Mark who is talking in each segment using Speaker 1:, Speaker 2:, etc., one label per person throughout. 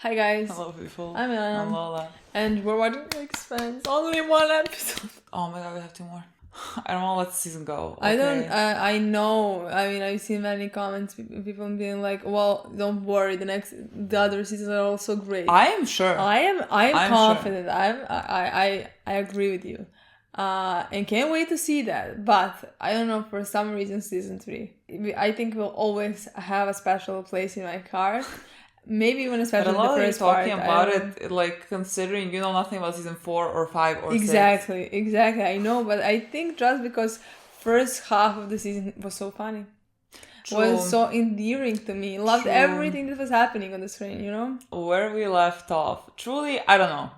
Speaker 1: Hi guys.
Speaker 2: Hello people.
Speaker 1: I'm Milena.
Speaker 2: I'm Lola.
Speaker 1: And we're watching Expanse. Only one episode.
Speaker 2: Oh my god, we have 2 more. I don't want to let the season go. Okay.
Speaker 1: I don't. I know. I mean, I've seen many comments. People being like, "Well, don't worry. The other seasons are also great."
Speaker 2: I am sure.
Speaker 1: I'm confident.
Speaker 2: Sure.
Speaker 1: I agree with you. And can't wait to see that. But I don't know, for some reason, season 3. I think will always have a special place in my heart. Maybe even especially in the first part.
Speaker 2: Talking about it, like considering you know nothing about season 4 or 5 or 6.
Speaker 1: Exactly. I know, but I think just because first half of the season was so funny.
Speaker 2: True.
Speaker 1: Was so endearing to me. Loved
Speaker 2: True.
Speaker 1: Everything that was happening on the screen, you know?
Speaker 2: Where we left off. Truly, I don't know.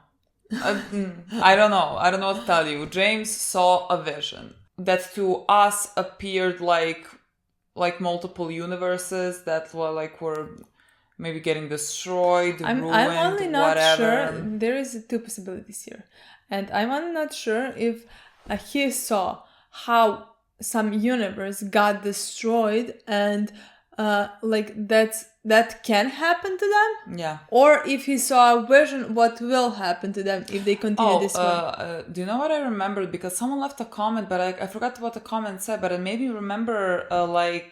Speaker 2: I don't know. I don't know what to tell you. James saw a vision that to us appeared like multiple universes that were maybe getting destroyed, ruined,
Speaker 1: I'm only not
Speaker 2: whatever.
Speaker 1: sure. There is 2 possibilities here. And I'm only not sure if he saw how some universe got destroyed and that can happen to them.
Speaker 2: Yeah.
Speaker 1: Or if he saw a vision what will happen to them if they continue this way.
Speaker 2: Do you know what I remembered? Because someone left a comment, but I forgot what the comment said, but it made me remember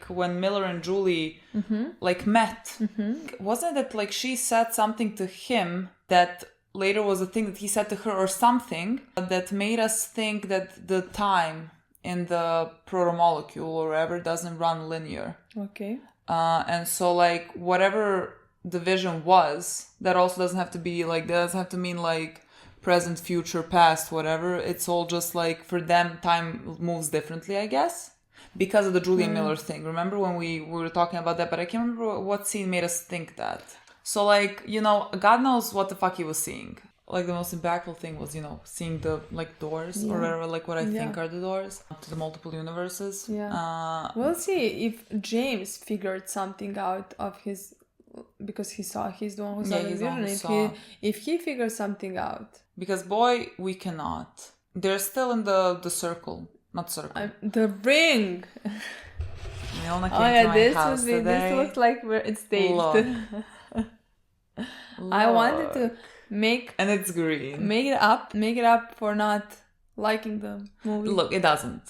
Speaker 2: when Miller and Julie met. Mm-hmm. Wasn't it she said something to him that later was a thing that he said to her or something that made us think that the time in the protomolecule or whatever doesn't run linear.
Speaker 1: Okay.
Speaker 2: And so whatever the vision was, that also doesn't have to be that doesn't have to mean present, future, past, whatever. It's all just for them time moves differently, I guess, because of the Julia Miller thing. Remember when we were talking about that, but I can't remember what scene made us think that. So God knows what the fuck he was seeing. The most impactful thing was, seeing the doors or whatever, what I think are the doors to the multiple universes.
Speaker 1: Yeah. We'll see if James figured something out of his, because he's the one who saw the vision. If he figures something out.
Speaker 2: Because boy, we cannot. They're still in the circle, not circle.
Speaker 1: The ring.
Speaker 2: Milena came to my house today.
Speaker 1: This looks like where it's staged.
Speaker 2: Look.
Speaker 1: I wanted to
Speaker 2: and it's green.
Speaker 1: Make it up for not liking the movie.
Speaker 2: Look, it doesn't.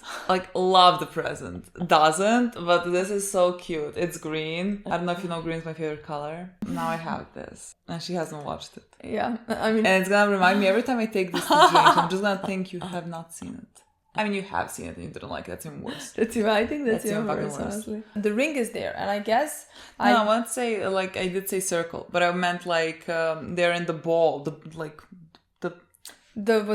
Speaker 2: Love the present. Doesn't, but this is so cute. It's green. I don't know if you know green is my favorite color. Now I have this. And she hasn't watched it.
Speaker 1: Yeah, I mean...
Speaker 2: And it's gonna remind me every time I take this to drink, I'm just gonna think you have not seen it. I mean, you have seen it and you didn't like it. That's even worse.
Speaker 1: I think that's even worse, honestly. The ring is there, and I guess...
Speaker 2: I won't say, I did say circle, but I meant, they're in the ball, the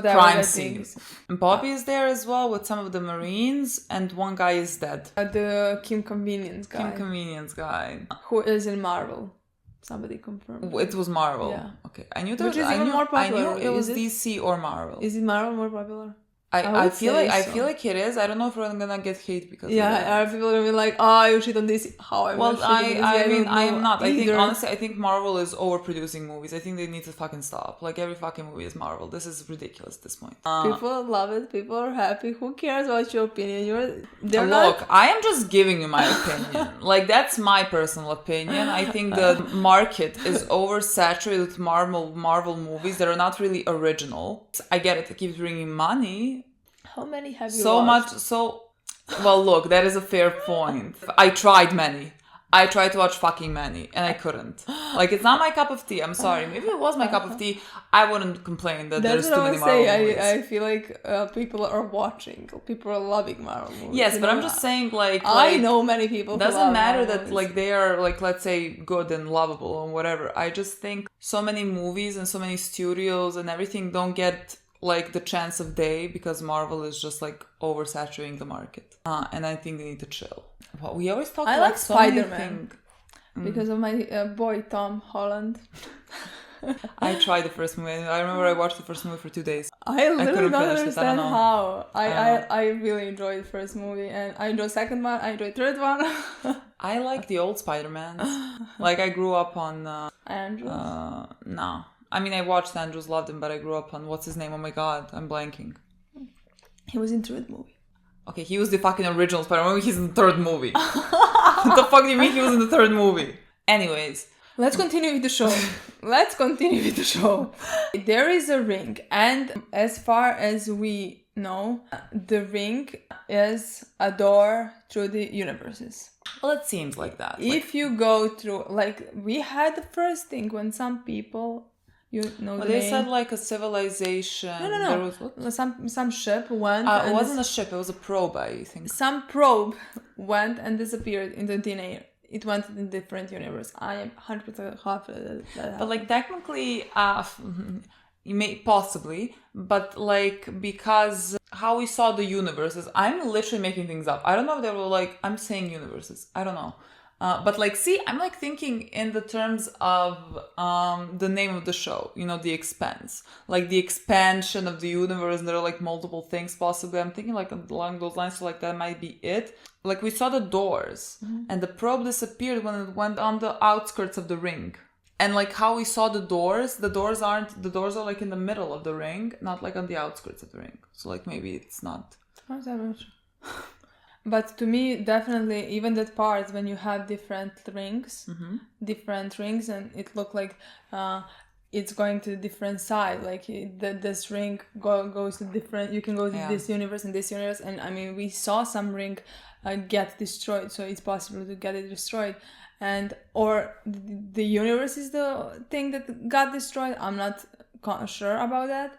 Speaker 2: crime scene. And Bobby is there as well with some of the Marines, and one guy is dead.
Speaker 1: The Kim Convenience guy. Who is in Marvel. Somebody confirmed.
Speaker 2: It was Marvel.
Speaker 1: Yeah.
Speaker 2: Okay. I knew
Speaker 1: more popular.
Speaker 2: I knew it was DC or Marvel.
Speaker 1: Is it Marvel more popular?
Speaker 2: I feel like it is. I don't know if we're gonna get hate because of that.
Speaker 1: Are people gonna be like, oh, you shit on this? How I
Speaker 2: am not. I think honestly, I think Marvel is overproducing movies. I think they need to fucking stop. Every fucking movie is Marvel. This is ridiculous at this point.
Speaker 1: People love it. People are happy. Who cares about your opinion?
Speaker 2: Look, I am just giving you my opinion. That's my personal opinion. I think the market is oversaturated with Marvel movies that are not really original. I get it. It keeps bringing money.
Speaker 1: How many have you
Speaker 2: watched? Well, look, that is a fair point. I tried many. I tried to watch fucking many, and I couldn't. It's not my cup of tea. I'm sorry. Maybe it was my cup of tea. I wouldn't complain that there's too many Marvel movies.
Speaker 1: I feel like people are watching. People are loving Marvel movies.
Speaker 2: Yes, but I'm just saying,
Speaker 1: I know many people.
Speaker 2: Doesn't matter that they are let's say good and lovable and whatever. I just think so many movies and so many studios and everything don't get the chance of day because Marvel is just oversaturating the market, and I think they need to chill. Well, we always talk about so Spider-Man
Speaker 1: because of my boy Tom Holland.
Speaker 2: I tried the first movie. I remember I watched the first movie for 2 days.
Speaker 1: I literally don't understand how. I really enjoyed the first movie, and I enjoyed the second one. I enjoyed the third one.
Speaker 2: I like the old Spider-Man. I grew up on
Speaker 1: Andrews.
Speaker 2: No. I mean, I watched Andrews, loved him, but I grew up on, what's his name? Oh my god, I'm blanking.
Speaker 1: He was in the third movie.
Speaker 2: Okay, he was the fucking original Spider-Man. He's in the third movie. What the fuck do you mean he was in the third movie? Anyways.
Speaker 1: let's continue with the show. There is a ring, and as far as we know, the ring is a door through the universes.
Speaker 2: Well, it seems like that.
Speaker 1: If you go through, like, we had the first thing when some people,
Speaker 2: they said like a civilization.
Speaker 1: No.
Speaker 2: There was
Speaker 1: Some ship went.
Speaker 2: It wasn't a ship. It was a probe, I think.
Speaker 1: Some probe went and disappeared into thin air. It went in different universe. I am 100% confident that.
Speaker 2: But like technically, you may possibly, but like because how we saw the universes, I'm literally making things up. I don't know if they were like I'm saying universes. I don't know. But like, see, I'm like thinking in the terms of the name of the show, the Expanse, like the expansion of the universe. And there are like multiple things possibly. I'm thinking like along those lines, so like that might be it. Like we saw the doors, and the probe disappeared when it went on the outskirts of the ring. And like how we saw the doors are like in the middle of the ring, not like on the outskirts of the ring. So like maybe it's not.
Speaker 1: But to me, definitely, even that part when you have different rings, and it looked like it's going to a different side. Like this ring goes to different. You can go to this universe and this universe, and I mean, we saw some ring get destroyed, so it's possible to get it destroyed, or the universe is the thing that got destroyed. I'm not sure about that.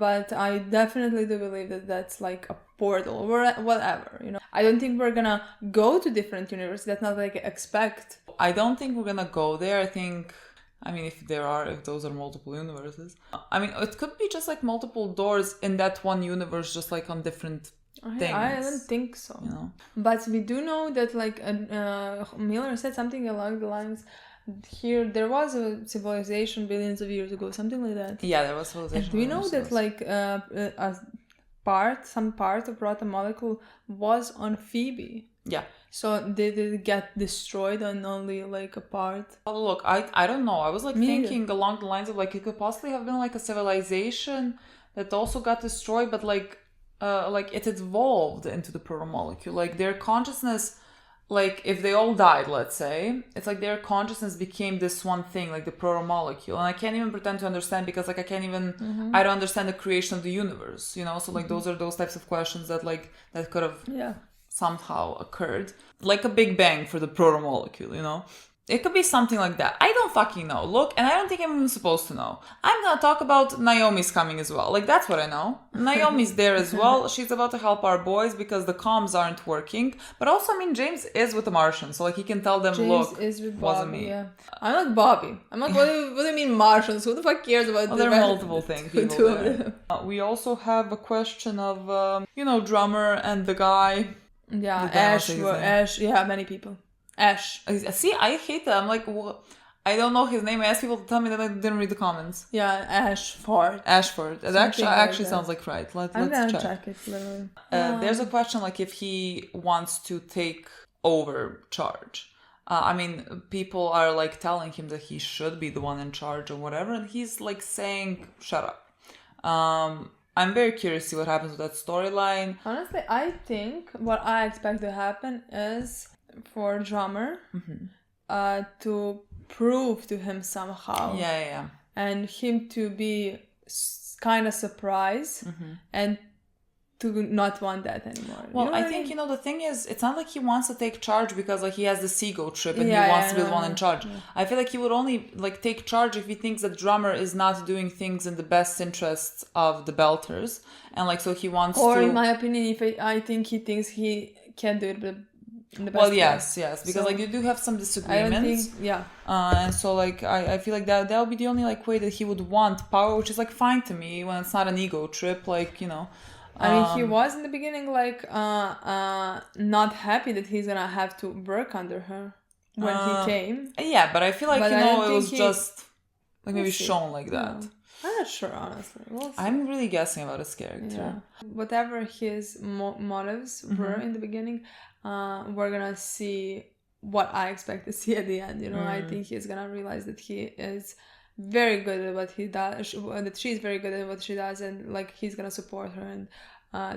Speaker 1: But I definitely do believe that that's like a portal or whatever, I don't think we're gonna go to different universes. That's not like expect.
Speaker 2: I don't think we're gonna go there. I mean, if those are multiple universes, I mean, it could be just like multiple doors in that one universe, just like on different things.
Speaker 1: I don't think so. But we do know that like Miller said something along the lines. Here, there was a civilization billions of years ago, something like that.
Speaker 2: Yeah, there was civilization.
Speaker 1: And we know that like some part of proto molecule was on Phoebe.
Speaker 2: Yeah.
Speaker 1: So did it get destroyed on only like a part?
Speaker 2: Oh, look, I don't know. I was like thinking along the lines of like it could possibly have been like a civilization that also got destroyed, but like it evolved into the proto molecule. Like their consciousness. Like, if they all died, let's say, it's like their consciousness became this one thing, like the proto-molecule. And I can't even pretend to understand because, like, I don't understand the creation of the universe, So, like, those are those types of questions that, like, that could have somehow occurred. Like a Big Bang for the proto-molecule, It could be something like that. I don't fucking know. Look, and I don't think I'm even supposed to know. I'm gonna talk about Naomi's coming as well. Like, that's what I know. Naomi's there as well. She's about to help our boys because the comms aren't working. But also, I mean, James is with the Martians, so like he can tell them,
Speaker 1: James
Speaker 2: look,
Speaker 1: is with Bobby,
Speaker 2: wasn't me.
Speaker 1: Yeah. I'm like Bobby. I'm like, what do you mean Martians? Who the fuck cares about
Speaker 2: there are multiple things. We also have a question of, Drummer and the guy.
Speaker 1: Yeah, Ash. Yeah, many people. Ash.
Speaker 2: See, I hate that. I'm like, I don't know his name. I asked people to tell me that I didn't read the comments.
Speaker 1: Yeah, Ashford.
Speaker 2: It actually sounds like right. Let's
Speaker 1: check it. Literally.
Speaker 2: There's a question like if he wants to take over charge. I mean, people are like telling him that he should be the one in charge or whatever, and he's like saying, "Shut up." I'm very curious to see what happens with that storyline.
Speaker 1: Honestly, I think what I expect to happen is for Drummer to prove to him somehow.
Speaker 2: Yeah.
Speaker 1: And him to be kind of surprised and to not want that anymore.
Speaker 2: Well, I think, the thing is, it's not like he wants to take charge because like he has the Seagull trip and he wants to be the one in charge. Yeah. I feel like he would only like take charge if he thinks that Drummer is not doing things in the best interests of the Belters. And like, so he wants
Speaker 1: Or in my opinion, I think he thinks he can do it in the best way.
Speaker 2: Yes, because like you do have some disagreements. And so like I feel like that would be the only like way that he would want power, which is like fine to me when it's not an ego trip, like,
Speaker 1: I mean, he was in the beginning like not happy that he's gonna have to work under her when he came.
Speaker 2: Yeah, but I feel like it was just like maybe shown like that.
Speaker 1: Yeah. I'm not sure, honestly. We'll see.
Speaker 2: I'm really guessing about his character.
Speaker 1: Yeah. Whatever his motives were in the beginning, we're gonna see what I expect to see at the end. I think he's gonna realize that he is very good at what he does, that she's very good at what she does, and like he's gonna support her, and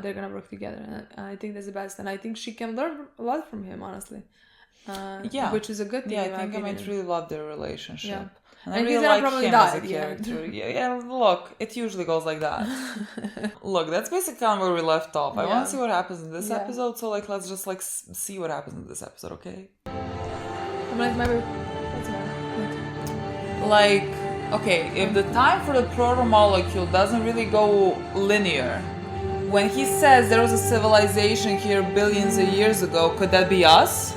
Speaker 1: they're gonna work together. And I think that's the best, and I think she can learn a lot from him, honestly. which is a good thing.
Speaker 2: Yeah,
Speaker 1: in
Speaker 2: I
Speaker 1: my
Speaker 2: think I might
Speaker 1: opinion.
Speaker 2: really love their relationship.
Speaker 1: Yeah.
Speaker 2: And I
Speaker 1: And
Speaker 2: really
Speaker 1: he's gonna
Speaker 2: like
Speaker 1: probably
Speaker 2: him
Speaker 1: die
Speaker 2: as a
Speaker 1: at the end.
Speaker 2: character. Yeah, look, it usually goes like that. Look, that's basically kind of where we left off. I want to see what happens in this episode, so like let's just like see what happens in this episode, okay?
Speaker 1: I'm like, what's that?
Speaker 2: Like, okay, if the time for the proto-molecule doesn't really go linear, when he says there was a civilization here billions of years ago, could that be us?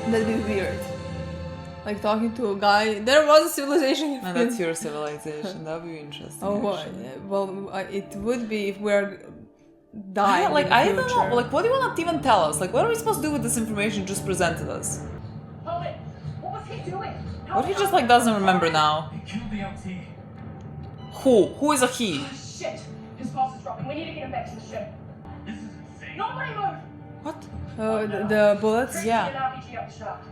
Speaker 1: That'd be weird. Like talking to a guy. There was a civilization.
Speaker 2: No, that's your civilization. That would be interesting.
Speaker 1: It would be if we're dying.
Speaker 2: I don't know. Like, what do you want to even tell us? Like, what are we supposed to do with this information just presented us?
Speaker 3: Holden, what was he doing?
Speaker 2: What if he just like doesn't remember now?
Speaker 3: He killed the LT.
Speaker 2: Who? Who is a he?
Speaker 3: Shit! His pulse is dropping. We need to get him back to the ship. This is insane. Nobody move!
Speaker 2: What?
Speaker 1: Oh, the bullets?
Speaker 2: Yeah.
Speaker 3: Get an RPG up the shaft.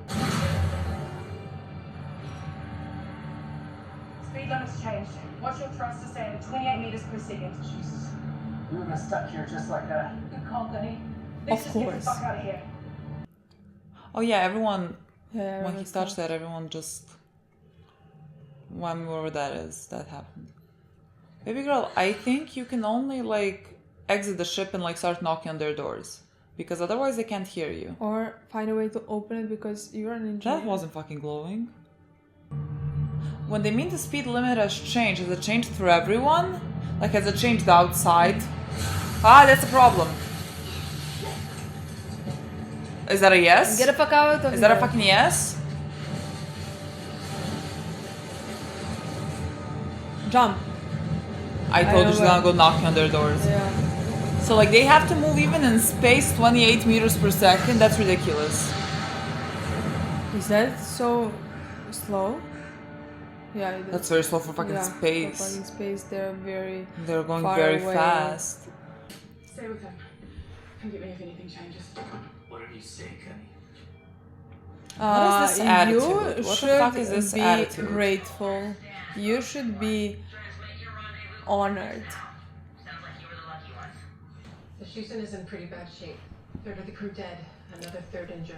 Speaker 3: Speed limit's changed. Watch your thrust descend at 28 meters per second. Jesus. We were stuck here just like that. Good call, Gunny. Let's just get the fuck out of here.
Speaker 2: Oh yeah, everyone.
Speaker 1: Yeah,
Speaker 2: when he touched that, everyone just. Whatever that is, that happened. Baby girl, I think you can only like exit the ship and like start knocking on their doors. Because otherwise they can't hear you.
Speaker 1: Or find a way to open it because you're an engineer.
Speaker 2: That wasn't fucking glowing. When they mean the speed limit has changed, has it changed for everyone? Like, has it changed outside? Ah, that's a problem. Is that a yes?
Speaker 1: Get the fuck out of
Speaker 2: Is that a
Speaker 1: here.
Speaker 2: fucking yes?
Speaker 1: Jump.
Speaker 2: I told you she's gonna go knocking on their doors.
Speaker 1: Yeah.
Speaker 2: So like they have to move even in space 28 meters per second. That's ridiculous.
Speaker 1: Is that so slow? Yeah, it is.
Speaker 2: That's very slow for fucking space.
Speaker 1: For fucking space,
Speaker 2: They're going
Speaker 1: far
Speaker 2: very
Speaker 1: away.
Speaker 2: fast.
Speaker 3: Stay with him. Come get me if anything changes.
Speaker 4: Whatever you say, Gunny.
Speaker 2: What is this attitude?
Speaker 1: You
Speaker 2: What the
Speaker 1: should
Speaker 2: fuck is this
Speaker 1: be
Speaker 2: attitude?
Speaker 1: grateful. You should be honored.
Speaker 5: The Houston is in pretty bad shape. Third of the crew dead, another third injured.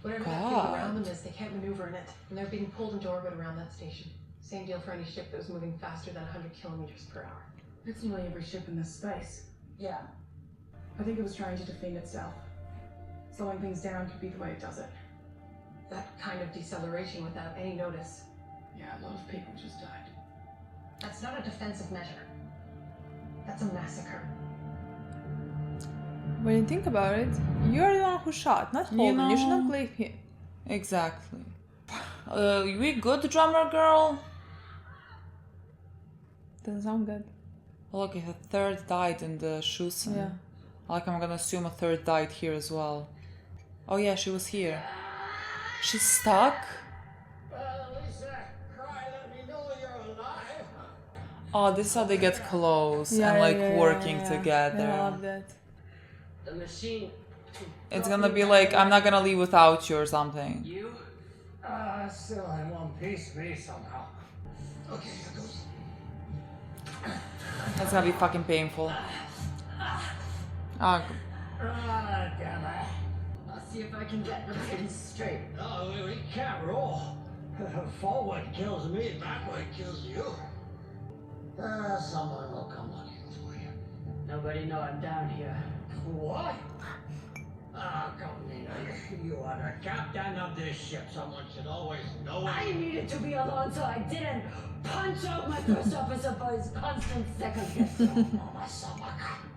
Speaker 5: Whatever that
Speaker 2: God.
Speaker 5: thing around them is, they can't maneuver in it, and they're being pulled into orbit around that station. Same deal for any ship that was moving faster than 100 kilometers per hour.
Speaker 3: That's nearly every ship in this space.
Speaker 5: Yeah.
Speaker 3: I think it was trying to defend itself. Slowing things down could be the way it does it.
Speaker 5: That kind of deceleration without any notice.
Speaker 3: Yeah, a lot of people just died.
Speaker 5: That's not a defensive measure. That's a massacre.
Speaker 1: When you think about it, you're the one who shot, not Holden. You should not blame him.
Speaker 2: Exactly. We good, drummer girl?
Speaker 1: Doesn't sound good.
Speaker 2: Look, if a third died in the Shusen.
Speaker 1: Yeah.
Speaker 2: Like I'm gonna assume a third died here as well. Oh yeah, she was here. She's stuck?
Speaker 4: Lisa, cry, let me know you're alive.
Speaker 2: Oh, this is how they get close and like working together.
Speaker 1: Yeah, I love that.
Speaker 4: The machine.
Speaker 2: It's gonna be like, I'm not gonna leave without you or something.
Speaker 4: You? Still in one piece, me somehow. Okay, here goes.
Speaker 2: That's gonna be fucking painful. Ah,
Speaker 4: Damn it.
Speaker 5: I'll see if I can get the pins straight.
Speaker 4: No, we can't roll. Forward kills me, backward kills you. Someone will come looking for you.
Speaker 5: Nobody know I'm down here.
Speaker 4: What? Come, Nina. You are the captain of this ship. Someone should always know it.
Speaker 5: I needed to be alone so I didn't punch out my first officer for his constant second guessing.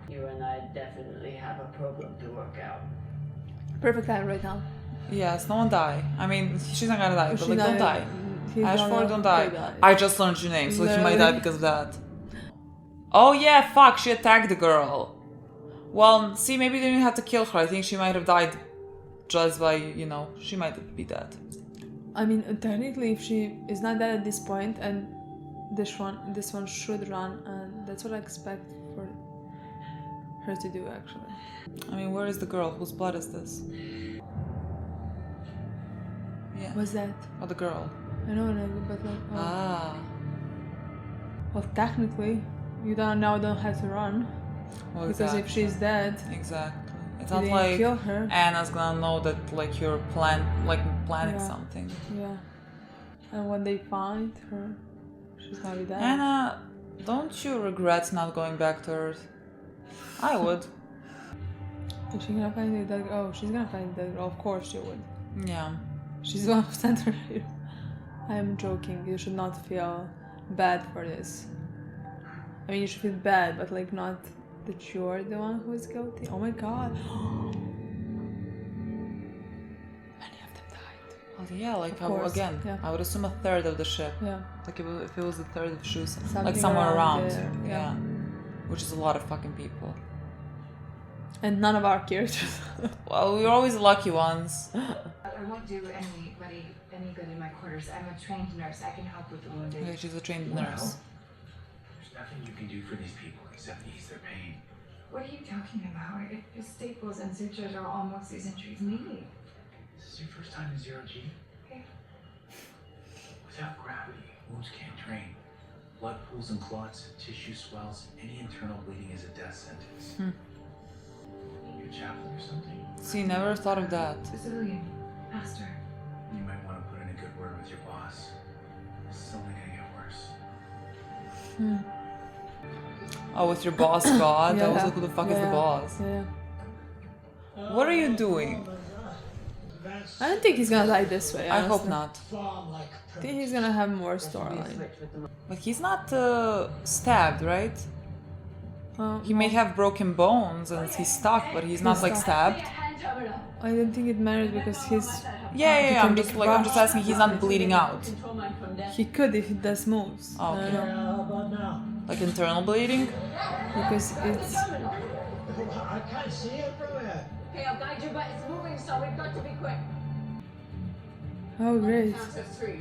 Speaker 5: You and I definitely have a problem to work out.
Speaker 1: Perfect time right now.
Speaker 2: yes, no one die. I mean, she's not gonna die, but like, don't die.
Speaker 1: He's
Speaker 2: Ashford, don't die.
Speaker 1: die.
Speaker 2: I just learned your name, so he might die
Speaker 1: Literally.
Speaker 2: because of that. Oh yeah, fuck, she attacked the girl. Well, see, maybe they didn't have to kill her. I think she might have died just by, you know, she might be dead.
Speaker 1: I mean, technically, if she is not dead at this point, and this one should run, and that's what I expect for her to do, actually.
Speaker 2: I mean, where is the girl? Whose blood is this? Yeah.
Speaker 1: What's that?
Speaker 2: Oh, the girl.
Speaker 1: I know, but like,
Speaker 2: Ah.
Speaker 1: well, technically, you don't have to run.
Speaker 2: Well,
Speaker 1: Because if she's dead,
Speaker 2: Exactly. It's
Speaker 1: They
Speaker 2: not
Speaker 1: didn't
Speaker 2: like
Speaker 1: kill her.
Speaker 2: Anna's gonna know that like you're planning
Speaker 1: Yeah.
Speaker 2: something.
Speaker 1: Yeah. And when they find her, she's gonna be dead.
Speaker 2: Anna, don't you regret not going back to Earth? I would.
Speaker 1: Is she gonna find the dead girl? Oh, she's gonna find the dead girl. Of course she would.
Speaker 2: Yeah.
Speaker 1: She's one of center here. I am joking. You should not feel bad for this. I mean, you should feel bad, but like not that you're the one who is guilty. Oh my god. Many of them died.
Speaker 2: Well, yeah, like
Speaker 1: Of course,
Speaker 2: again,
Speaker 1: yeah.
Speaker 2: I would assume a third of the ship.
Speaker 1: Yeah.
Speaker 2: Like if it was a third of shoes, like
Speaker 1: Something
Speaker 2: somewhere
Speaker 1: around
Speaker 2: around.
Speaker 1: there, yeah.
Speaker 2: Which is a lot of fucking people.
Speaker 1: And none of our characters.
Speaker 2: Well, we're always the lucky ones.
Speaker 6: I won't do anybody any good in my quarters. I'm a trained nurse. I can help with the wounded.
Speaker 2: Okay, she's a trained
Speaker 7: Well,
Speaker 2: nurse.
Speaker 7: there's nothing you can do for these people except ease their pain.
Speaker 6: What are you talking about? If staples and sutures are almost these injuries need.
Speaker 7: This is your first time in zero G?
Speaker 6: Okay.
Speaker 7: Without gravity, wounds can't drain. Blood pools and clots, tissue swells, any internal bleeding is a death sentence. You a chaplain or something?
Speaker 2: See, never thought of that.
Speaker 6: Civilian. Pastor.
Speaker 7: You might want to put in a good word with your boss. This is only gonna get worse.
Speaker 2: Oh, with your boss, God. I was
Speaker 1: Yeah.
Speaker 2: like, who the fuck is the boss?
Speaker 1: Yeah.
Speaker 2: What are you doing?
Speaker 1: I don't think he's gonna die this way.
Speaker 2: I hope
Speaker 1: honestly.
Speaker 2: not.
Speaker 1: I think he's gonna have more storyline.
Speaker 2: But he's not stabbed, right? He may
Speaker 1: Well,
Speaker 2: have broken bones and he's stuck, but he's not like stabbed.
Speaker 1: I don't think it matters because he's.
Speaker 2: Yeah,
Speaker 1: can
Speaker 2: I'm
Speaker 1: be
Speaker 2: just
Speaker 1: crushed.
Speaker 2: asking. He's not bleeding out.
Speaker 5: Control mine from death.
Speaker 1: He could if he does moves.
Speaker 2: Oh,
Speaker 1: I
Speaker 2: okay.
Speaker 1: don't know.
Speaker 2: Like internal bleeding.
Speaker 1: Because it's.
Speaker 4: I can't see it from here.
Speaker 5: Okay, I'll guide you, but it's moving, so we've got to be quick.
Speaker 1: Oh, great.
Speaker 5: Count of 3.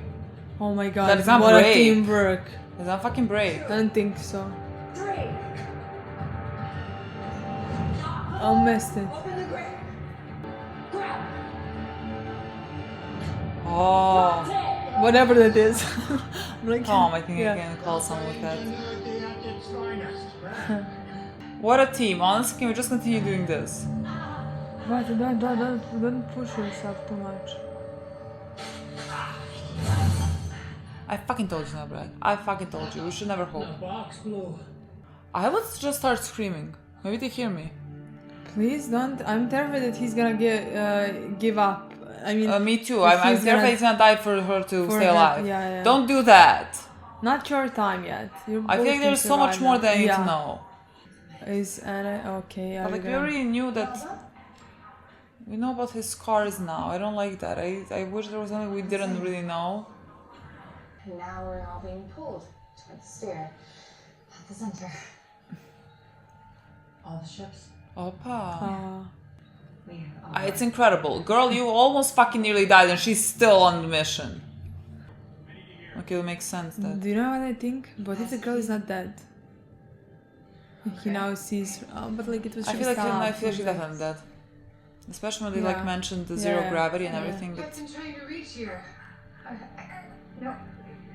Speaker 1: Oh my god.
Speaker 2: That is not
Speaker 1: what a
Speaker 2: brave.
Speaker 1: teamwork.
Speaker 2: Is that fucking brave?
Speaker 1: I don't think so.
Speaker 5: 3.
Speaker 1: I missed it.
Speaker 5: Open the grip. Grab.
Speaker 2: Oh,
Speaker 1: Whatever that is. I'm like,
Speaker 2: Tom, I think I can call someone with that. What a team. Honestly, can we just continue doing this?
Speaker 1: But don't push yourself too much.
Speaker 2: I fucking told you, Brad. I fucking told you. We should never hope.
Speaker 4: Box blue.
Speaker 2: I would just start screaming. Maybe they hear me.
Speaker 1: Please don't. I'm terrified that he's gonna give up. I mean,
Speaker 2: Me too.
Speaker 1: if
Speaker 2: I'm
Speaker 1: he's
Speaker 2: terrified
Speaker 1: gonna-
Speaker 2: he's gonna die for her to
Speaker 1: for
Speaker 2: stay
Speaker 1: her-
Speaker 2: alive.
Speaker 1: yeah.
Speaker 2: Don't do that.
Speaker 1: Not your time yet. You're
Speaker 2: I
Speaker 1: both
Speaker 2: think there's
Speaker 1: can
Speaker 2: so much
Speaker 1: survive
Speaker 2: more
Speaker 1: now.
Speaker 2: that I need
Speaker 1: Yeah.
Speaker 2: to know.
Speaker 1: Is Anna okay?
Speaker 2: But like we already knew that. We know about his scars now. I don't like that. I wish there was something we didn't really know.
Speaker 6: And now we're all being pulled toward the stair at the center.
Speaker 5: All the ships.
Speaker 2: Opa.
Speaker 6: We all
Speaker 2: It's incredible. Girl, you almost fucking nearly died and she's still on the mission. Okay, it makes sense that.
Speaker 1: Do you know what I think? But if the girl is not dead, he now sees. But like it was.
Speaker 2: I
Speaker 1: just
Speaker 2: feel like
Speaker 1: a-
Speaker 2: she's definitely dead. Especially when they like
Speaker 1: Yeah.
Speaker 2: mentioned the zero
Speaker 1: Yeah.
Speaker 2: gravity and
Speaker 1: Yeah.
Speaker 2: everything. But
Speaker 6: I've been trying to reach here. No,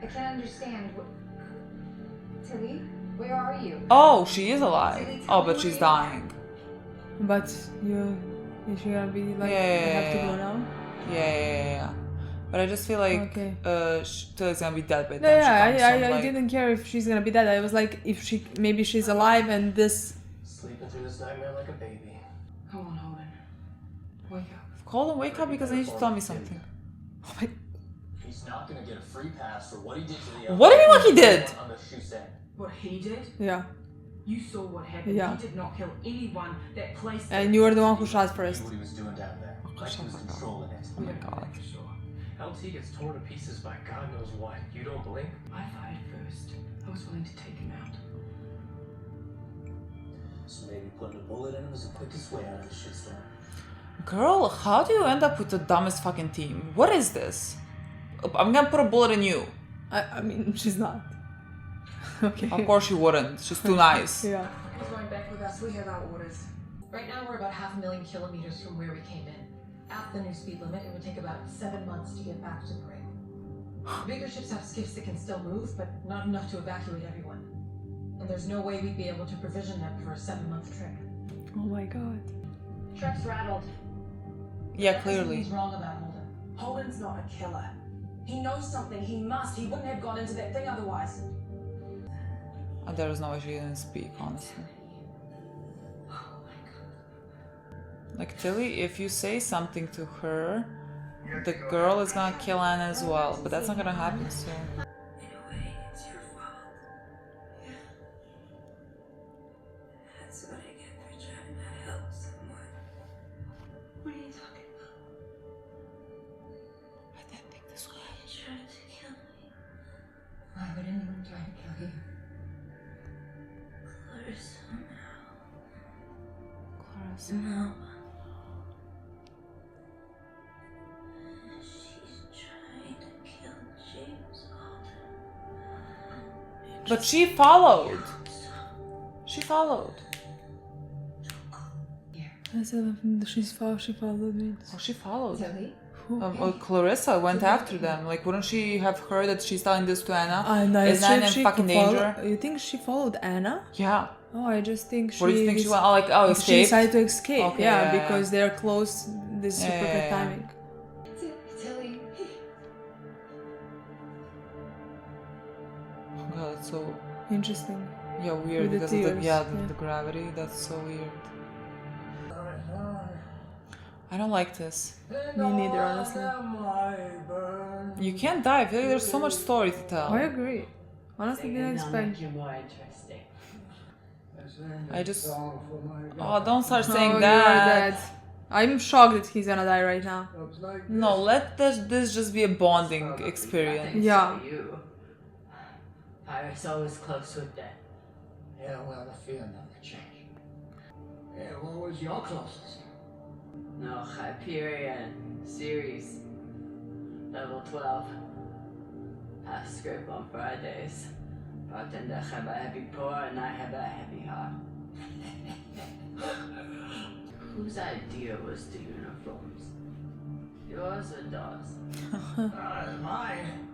Speaker 6: I can't understand. Tilly, where are you?
Speaker 2: oh, she is alive. Oh, but she's dying.
Speaker 1: But is she gonna be like?
Speaker 2: Yeah.
Speaker 1: I have to go now.
Speaker 2: Yeah. But I just feel like
Speaker 1: Okay.
Speaker 2: Tilly's gonna be dead by the
Speaker 1: No,
Speaker 2: time she
Speaker 1: yeah,
Speaker 2: comes. so I'm
Speaker 1: I
Speaker 2: like,
Speaker 1: didn't care if she's gonna be dead. I was like, if maybe she's alive and this.
Speaker 4: Sleeping through this nightmare like a baby.
Speaker 6: Come on, Holden. Wake up.
Speaker 2: Holden, wake up because I need you to tell me something. Oh my.
Speaker 8: He's not gonna get a free pass for what he did to the
Speaker 2: What do you mean what he did?
Speaker 8: on the shoe stand.
Speaker 3: What he did?
Speaker 1: Yeah,
Speaker 3: You saw what happened.
Speaker 1: Yeah.
Speaker 3: He did not kill anyone that placed
Speaker 1: and you were the one who shot
Speaker 8: He
Speaker 1: first.
Speaker 8: knew what he was doing down there. Like he was controlling it.
Speaker 2: Oh my god.
Speaker 7: Sure. LT gets torn to pieces by God knows what. You don't blink?
Speaker 3: I fired first. I was willing to take him out.
Speaker 8: So maybe putting a bullet in him is the quickest way out of this shitstorm.
Speaker 2: Girl, how do you end up with the dumbest fucking team? What is this? I'm gonna put a bullet in you.
Speaker 1: I mean, she's not. Okay.
Speaker 2: Of course she wouldn't. She's too nice.
Speaker 1: Yeah.
Speaker 6: Who's going back with us? We have our orders. Right now we're about 500,000 kilometers from where we came in. At the new speed limit, it would take about 7 months to get back to the ring. Bigger ships have skiffs that can still move, but not enough to evacuate everyone. And there's no way we'd be able to provision them for a 7-month trip.
Speaker 1: Oh my god.
Speaker 3: Truck's rattled.
Speaker 2: Yeah, clearly.
Speaker 6: He's wrong about Holden.
Speaker 9: Holden's not a killer. He knows something. He must. He wouldn't have gone into that thing otherwise.
Speaker 2: There is no way she didn't speak, honestly. Like, Tilly, if you say something to her, the girl is gonna kill Anna as well, but that's not gonna happen soon.
Speaker 5: In a way, it's your fault. Yeah. That's what I get for trying to help someone. What are you talking about?
Speaker 2: I didn't think this would happen.
Speaker 5: You tried to kill me.
Speaker 6: Why would anyone try to kill you?
Speaker 5: Clarissa now.
Speaker 2: Clarissa.
Speaker 5: No. She's trying to kill James Holden.
Speaker 2: But she followed. She followed.
Speaker 1: I said she followed me.
Speaker 2: Oh, she followed.
Speaker 6: Tilly?
Speaker 2: Clarissa went after them. Like, wouldn't she have heard that she's telling this to Anna?
Speaker 1: And I
Speaker 2: Is Anna in
Speaker 1: she
Speaker 2: fucking danger?
Speaker 1: You think she followed Anna?
Speaker 2: Yeah.
Speaker 1: Oh, I just think she.
Speaker 2: What do you think she went? Oh, like, oh,
Speaker 1: She
Speaker 2: escaped?
Speaker 1: decided to escape.
Speaker 2: Okay,
Speaker 1: yeah,
Speaker 2: yeah,
Speaker 1: because they're close. This is
Speaker 2: Yeah,
Speaker 1: perfect
Speaker 2: yeah, yeah.
Speaker 1: timing.
Speaker 6: Tilly.
Speaker 2: Oh god, that's so
Speaker 1: Interesting.
Speaker 2: yeah weird
Speaker 1: With the
Speaker 2: because of the,
Speaker 1: tears,
Speaker 2: yeah,
Speaker 1: yeah.
Speaker 2: the gravity. That's so weird. I don't like this.
Speaker 1: Me neither, honestly.
Speaker 2: You can't die. I feel like there's so much story to tell.
Speaker 1: I agree. Honestly, didn't
Speaker 5: I'll
Speaker 1: expect.
Speaker 5: make you more interesting.
Speaker 2: I just oh, don't start saying
Speaker 1: Oh,
Speaker 2: that.
Speaker 1: you're dead. I'm shocked that he's gonna die right now.
Speaker 2: No, let this just be a bonding experience.
Speaker 1: Yeah.
Speaker 5: For you. Pirate's always close with death.
Speaker 4: Yeah, well, the fear never changed. Yeah, what was your closest?
Speaker 5: No, Hyperion series. Level 12. Half script on Fridays. Bartender have a heavy pour and I have a heavy heart. Whose idea was the uniforms? Yours or Dawes?
Speaker 4: Mine.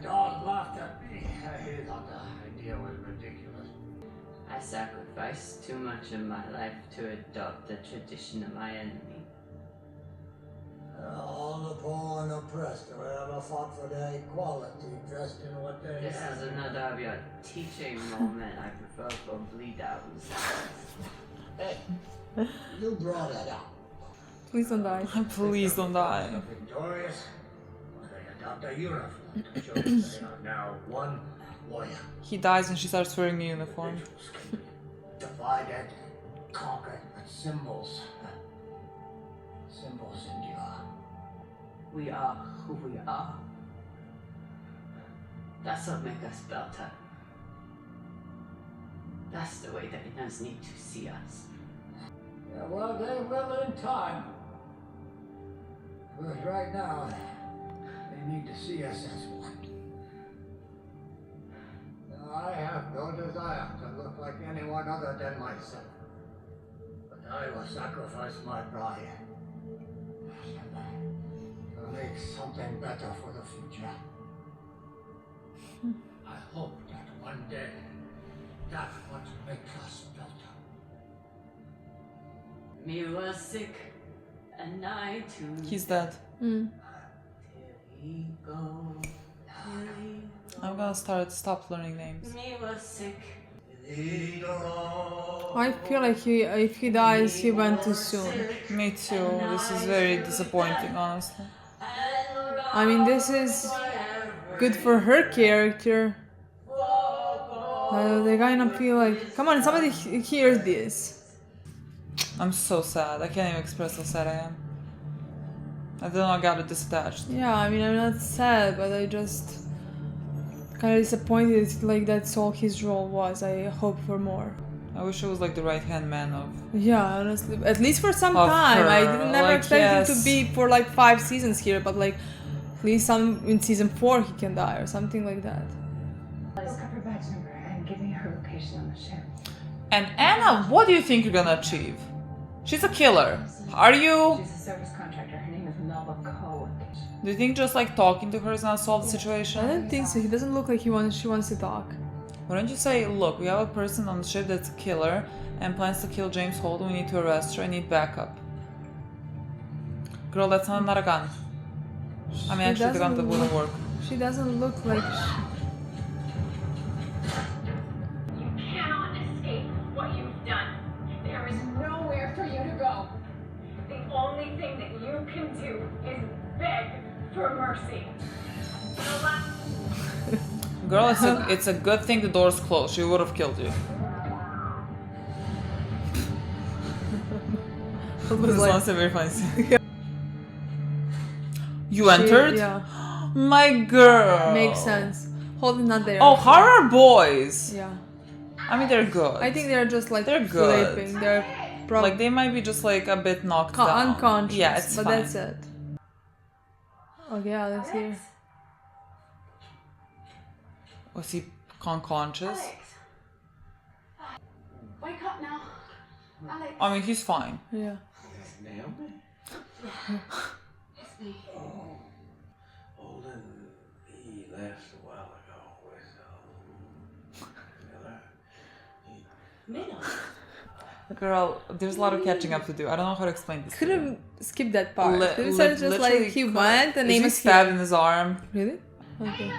Speaker 4: Dawes laughed at me. He thought the idea was ridiculous.
Speaker 5: I sacrificed too much of my life to adopt the tradition of my enemy.
Speaker 4: All the poor and oppressed who ever fought for their equality dressed in what they
Speaker 5: This
Speaker 4: had.
Speaker 5: is another of your teaching moment. I prefer for bleed out and
Speaker 4: Hey, you brought that up.
Speaker 1: Please don't die.
Speaker 2: Please don't die.
Speaker 4: Victorious, they adopt a uniform to show that they are now one warrior.
Speaker 2: He dies and she starts wearing a uniform.
Speaker 4: Rituals can be divided, conquered, but symbols. Symbols endure.
Speaker 5: We are who we are. That's what makes us better. That's the way the inners need to see us.
Speaker 4: Yeah, well, they will in time. But right now, they need to see us as one. Now, I have no desire to look like anyone other than myself. But I will sacrifice my pride to make something better for the future. I hope that one day, that's what makes us better.
Speaker 5: Me was sick, and I too.
Speaker 2: He's dead.
Speaker 1: Mm.
Speaker 5: Till he go, till he go.
Speaker 2: I'm gonna stop learning names.
Speaker 5: Me was sick.
Speaker 1: I feel like if he dies, he went too soon.
Speaker 2: Me too. This is very disappointing, honestly.
Speaker 1: I mean, this is good for her character. They kind of feel like, come on, somebody hears this.
Speaker 2: I'm so sad. I can't even express how sad I am. I don't know I got it disattached.
Speaker 1: Yeah, I mean, I'm not sad, but I just kind of disappointed. Like that's all his role was. I hope for more.
Speaker 2: I wish I was like the right hand man of.
Speaker 1: Yeah, honestly, at least for some
Speaker 2: Of
Speaker 1: time.
Speaker 2: her,
Speaker 1: I didn't never
Speaker 2: like,
Speaker 1: expect him
Speaker 2: yes.
Speaker 1: to be for like 5 seasons here, but like at least in season 4 he can die or something like that.
Speaker 3: Look up her badge number and give me her location on the ship.
Speaker 2: And Anna, what do you think you're gonna achieve? She's a killer. Are you?
Speaker 3: She's a service contractor. Her name is Melba Cohen.
Speaker 2: Do you think just like talking to her is gonna solve the situation?
Speaker 1: I don't think so. He doesn't look like she wants to talk.
Speaker 2: Wouldn't you say, look, we have a person on the ship that's a killer and plans to kill James Holden, we need to arrest her, I need backup. Girl, that's not a gun. I mean, actually, the gun that wouldn't work.
Speaker 1: She doesn't look like...
Speaker 3: You cannot escape what you've done. There is nowhere for you to go. The only thing that you can do is beg for mercy. Lola.
Speaker 2: Girl, it's a good thing the door's closed. She would have killed you. This was very funny. You entered?
Speaker 1: Yeah.
Speaker 2: My girl.
Speaker 1: Makes sense. Holden's not there.
Speaker 2: Oh, horror boys.
Speaker 1: Yeah.
Speaker 2: I mean, they're good.
Speaker 1: I think they're just like
Speaker 2: They're good.
Speaker 1: sleeping. They're probably
Speaker 2: like they might be just like a bit knocked down.
Speaker 1: unconscious.
Speaker 2: Yeah, it's
Speaker 1: but
Speaker 2: fine.
Speaker 1: that's it. Okay, yeah, let's hear.
Speaker 2: Was he unconscious?
Speaker 3: Alex. Wake up now. Alex.
Speaker 2: I mean, he's fine.
Speaker 1: Yeah.
Speaker 4: Naomi?
Speaker 3: It's me.
Speaker 4: Oh. Holden, he left a while ago with, Miller.
Speaker 3: Mina.
Speaker 2: Girl, there's a lot of catching up to do. I don't know how to explain this.
Speaker 1: Could have skipped that part.
Speaker 2: Li-
Speaker 1: Could have said just
Speaker 2: literally
Speaker 1: like he
Speaker 2: could-
Speaker 1: went and
Speaker 2: Is he
Speaker 1: Amos
Speaker 2: stabbed
Speaker 1: here.
Speaker 2: in his arm?
Speaker 1: Really? Okay.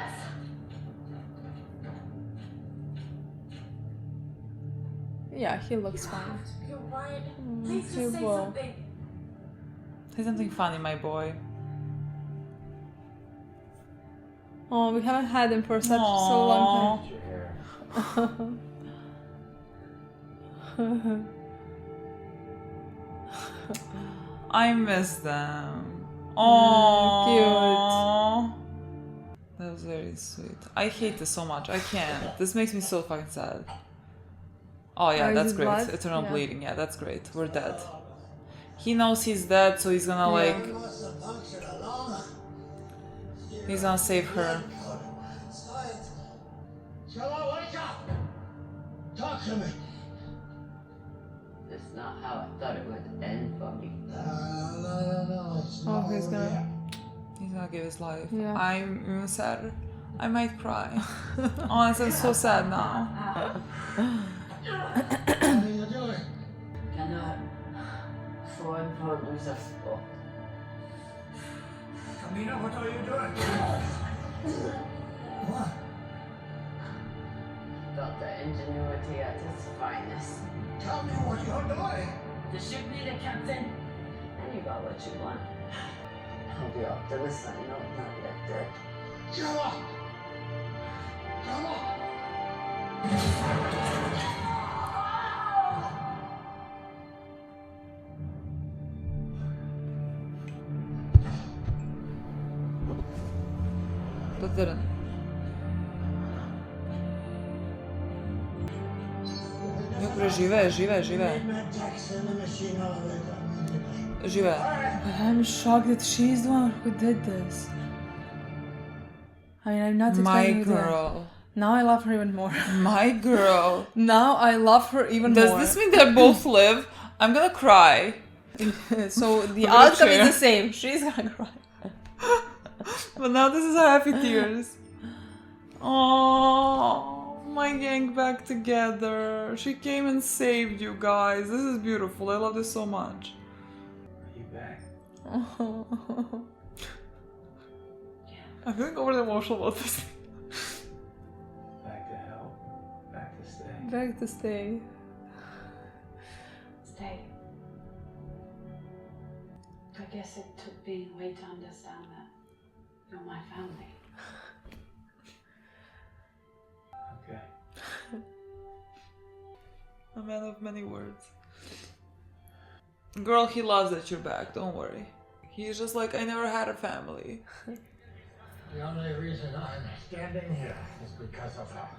Speaker 1: Yeah, he looks fine.
Speaker 3: You're right. Please just say
Speaker 1: Super.
Speaker 3: something.
Speaker 2: Say something funny, my boy.
Speaker 1: Oh, we haven't had him for so
Speaker 2: Aww.
Speaker 1: long
Speaker 4: Your hair.
Speaker 1: time.
Speaker 2: I miss them. Oh, that was very sweet. I hate this so much. I can't. This makes me so fucking sad. Oh yeah,
Speaker 1: Oh, is
Speaker 2: that's
Speaker 1: it
Speaker 2: great.
Speaker 1: blood?
Speaker 2: Eternal
Speaker 1: Yeah.
Speaker 2: bleeding. Yeah, that's great. We're dead. He knows he's dead, so he's gonna like. He's gonna save her.
Speaker 4: Stella, wake up! Talk to me!
Speaker 5: That's not how I thought it would end for me.
Speaker 4: No. It's
Speaker 1: Oh, he's gonna.
Speaker 2: He's gonna give his life.
Speaker 1: Yeah.
Speaker 2: I'm even sadder. I might cry. Honestly, I'm so sad now.
Speaker 4: What are you doing?
Speaker 5: Cannot afford for loser sport.
Speaker 4: Camina, what are you doing? What?
Speaker 5: Felt the ingenuity at its finest.
Speaker 4: Tell me what you're doing!
Speaker 5: The ship leader, Captain. And you got what you want. I'll be off to the sun, no, not yet dead.
Speaker 4: Stella! Come on!
Speaker 2: That didn't. Dobre, živé, živé, živé. Živé.
Speaker 1: I'm shocked that she's the one who did this. I mean, I'm not
Speaker 2: My
Speaker 1: expecting her to-
Speaker 2: girl.
Speaker 1: Now I love her even more.
Speaker 2: My girl.
Speaker 1: Now I love her even
Speaker 2: Does
Speaker 1: more.
Speaker 2: this mean they both live? I'm gonna cry.
Speaker 1: So the
Speaker 2: I'm gonna
Speaker 1: outcome
Speaker 2: cheer.
Speaker 1: is the same. She's gonna cry.
Speaker 2: But now this is happy tears. Oh, my gang back together. She came and saved you guys. This is beautiful. I love this so much.
Speaker 4: Are you back?
Speaker 2: I'm feeling overly emotional about this.
Speaker 4: Back to hell? Back to stay?
Speaker 1: Back to stay.
Speaker 3: Stay. I guess it took being away to understand that you're my family.
Speaker 4: Okay.
Speaker 2: A man of many words. Girl, he loves that you're back. Don't worry. He's just like, I never had a family.
Speaker 4: The only reason I'm standing here is because of her.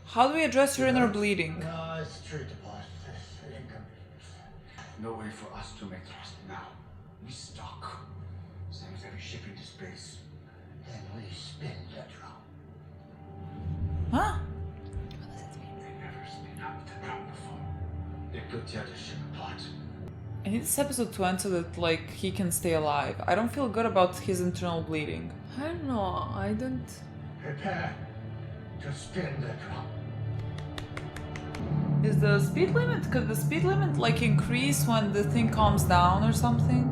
Speaker 2: How do we address your inner bleeding?
Speaker 4: No, it's true to past this inconvenience. No way for us to make trust now. We stuck. Same as every ship into space. Then we spin the drum.
Speaker 2: Huh?
Speaker 4: They never spin up the drum before. They could tear the ship apart.
Speaker 2: I need this episode to end so that, like, he can stay alive. I don't feel good about his internal bleeding.
Speaker 1: I don't know. I don't.
Speaker 4: Prepare. to spin the drum.
Speaker 2: Is the speed limit? Could the speed limit like increase when the thing calms down or something?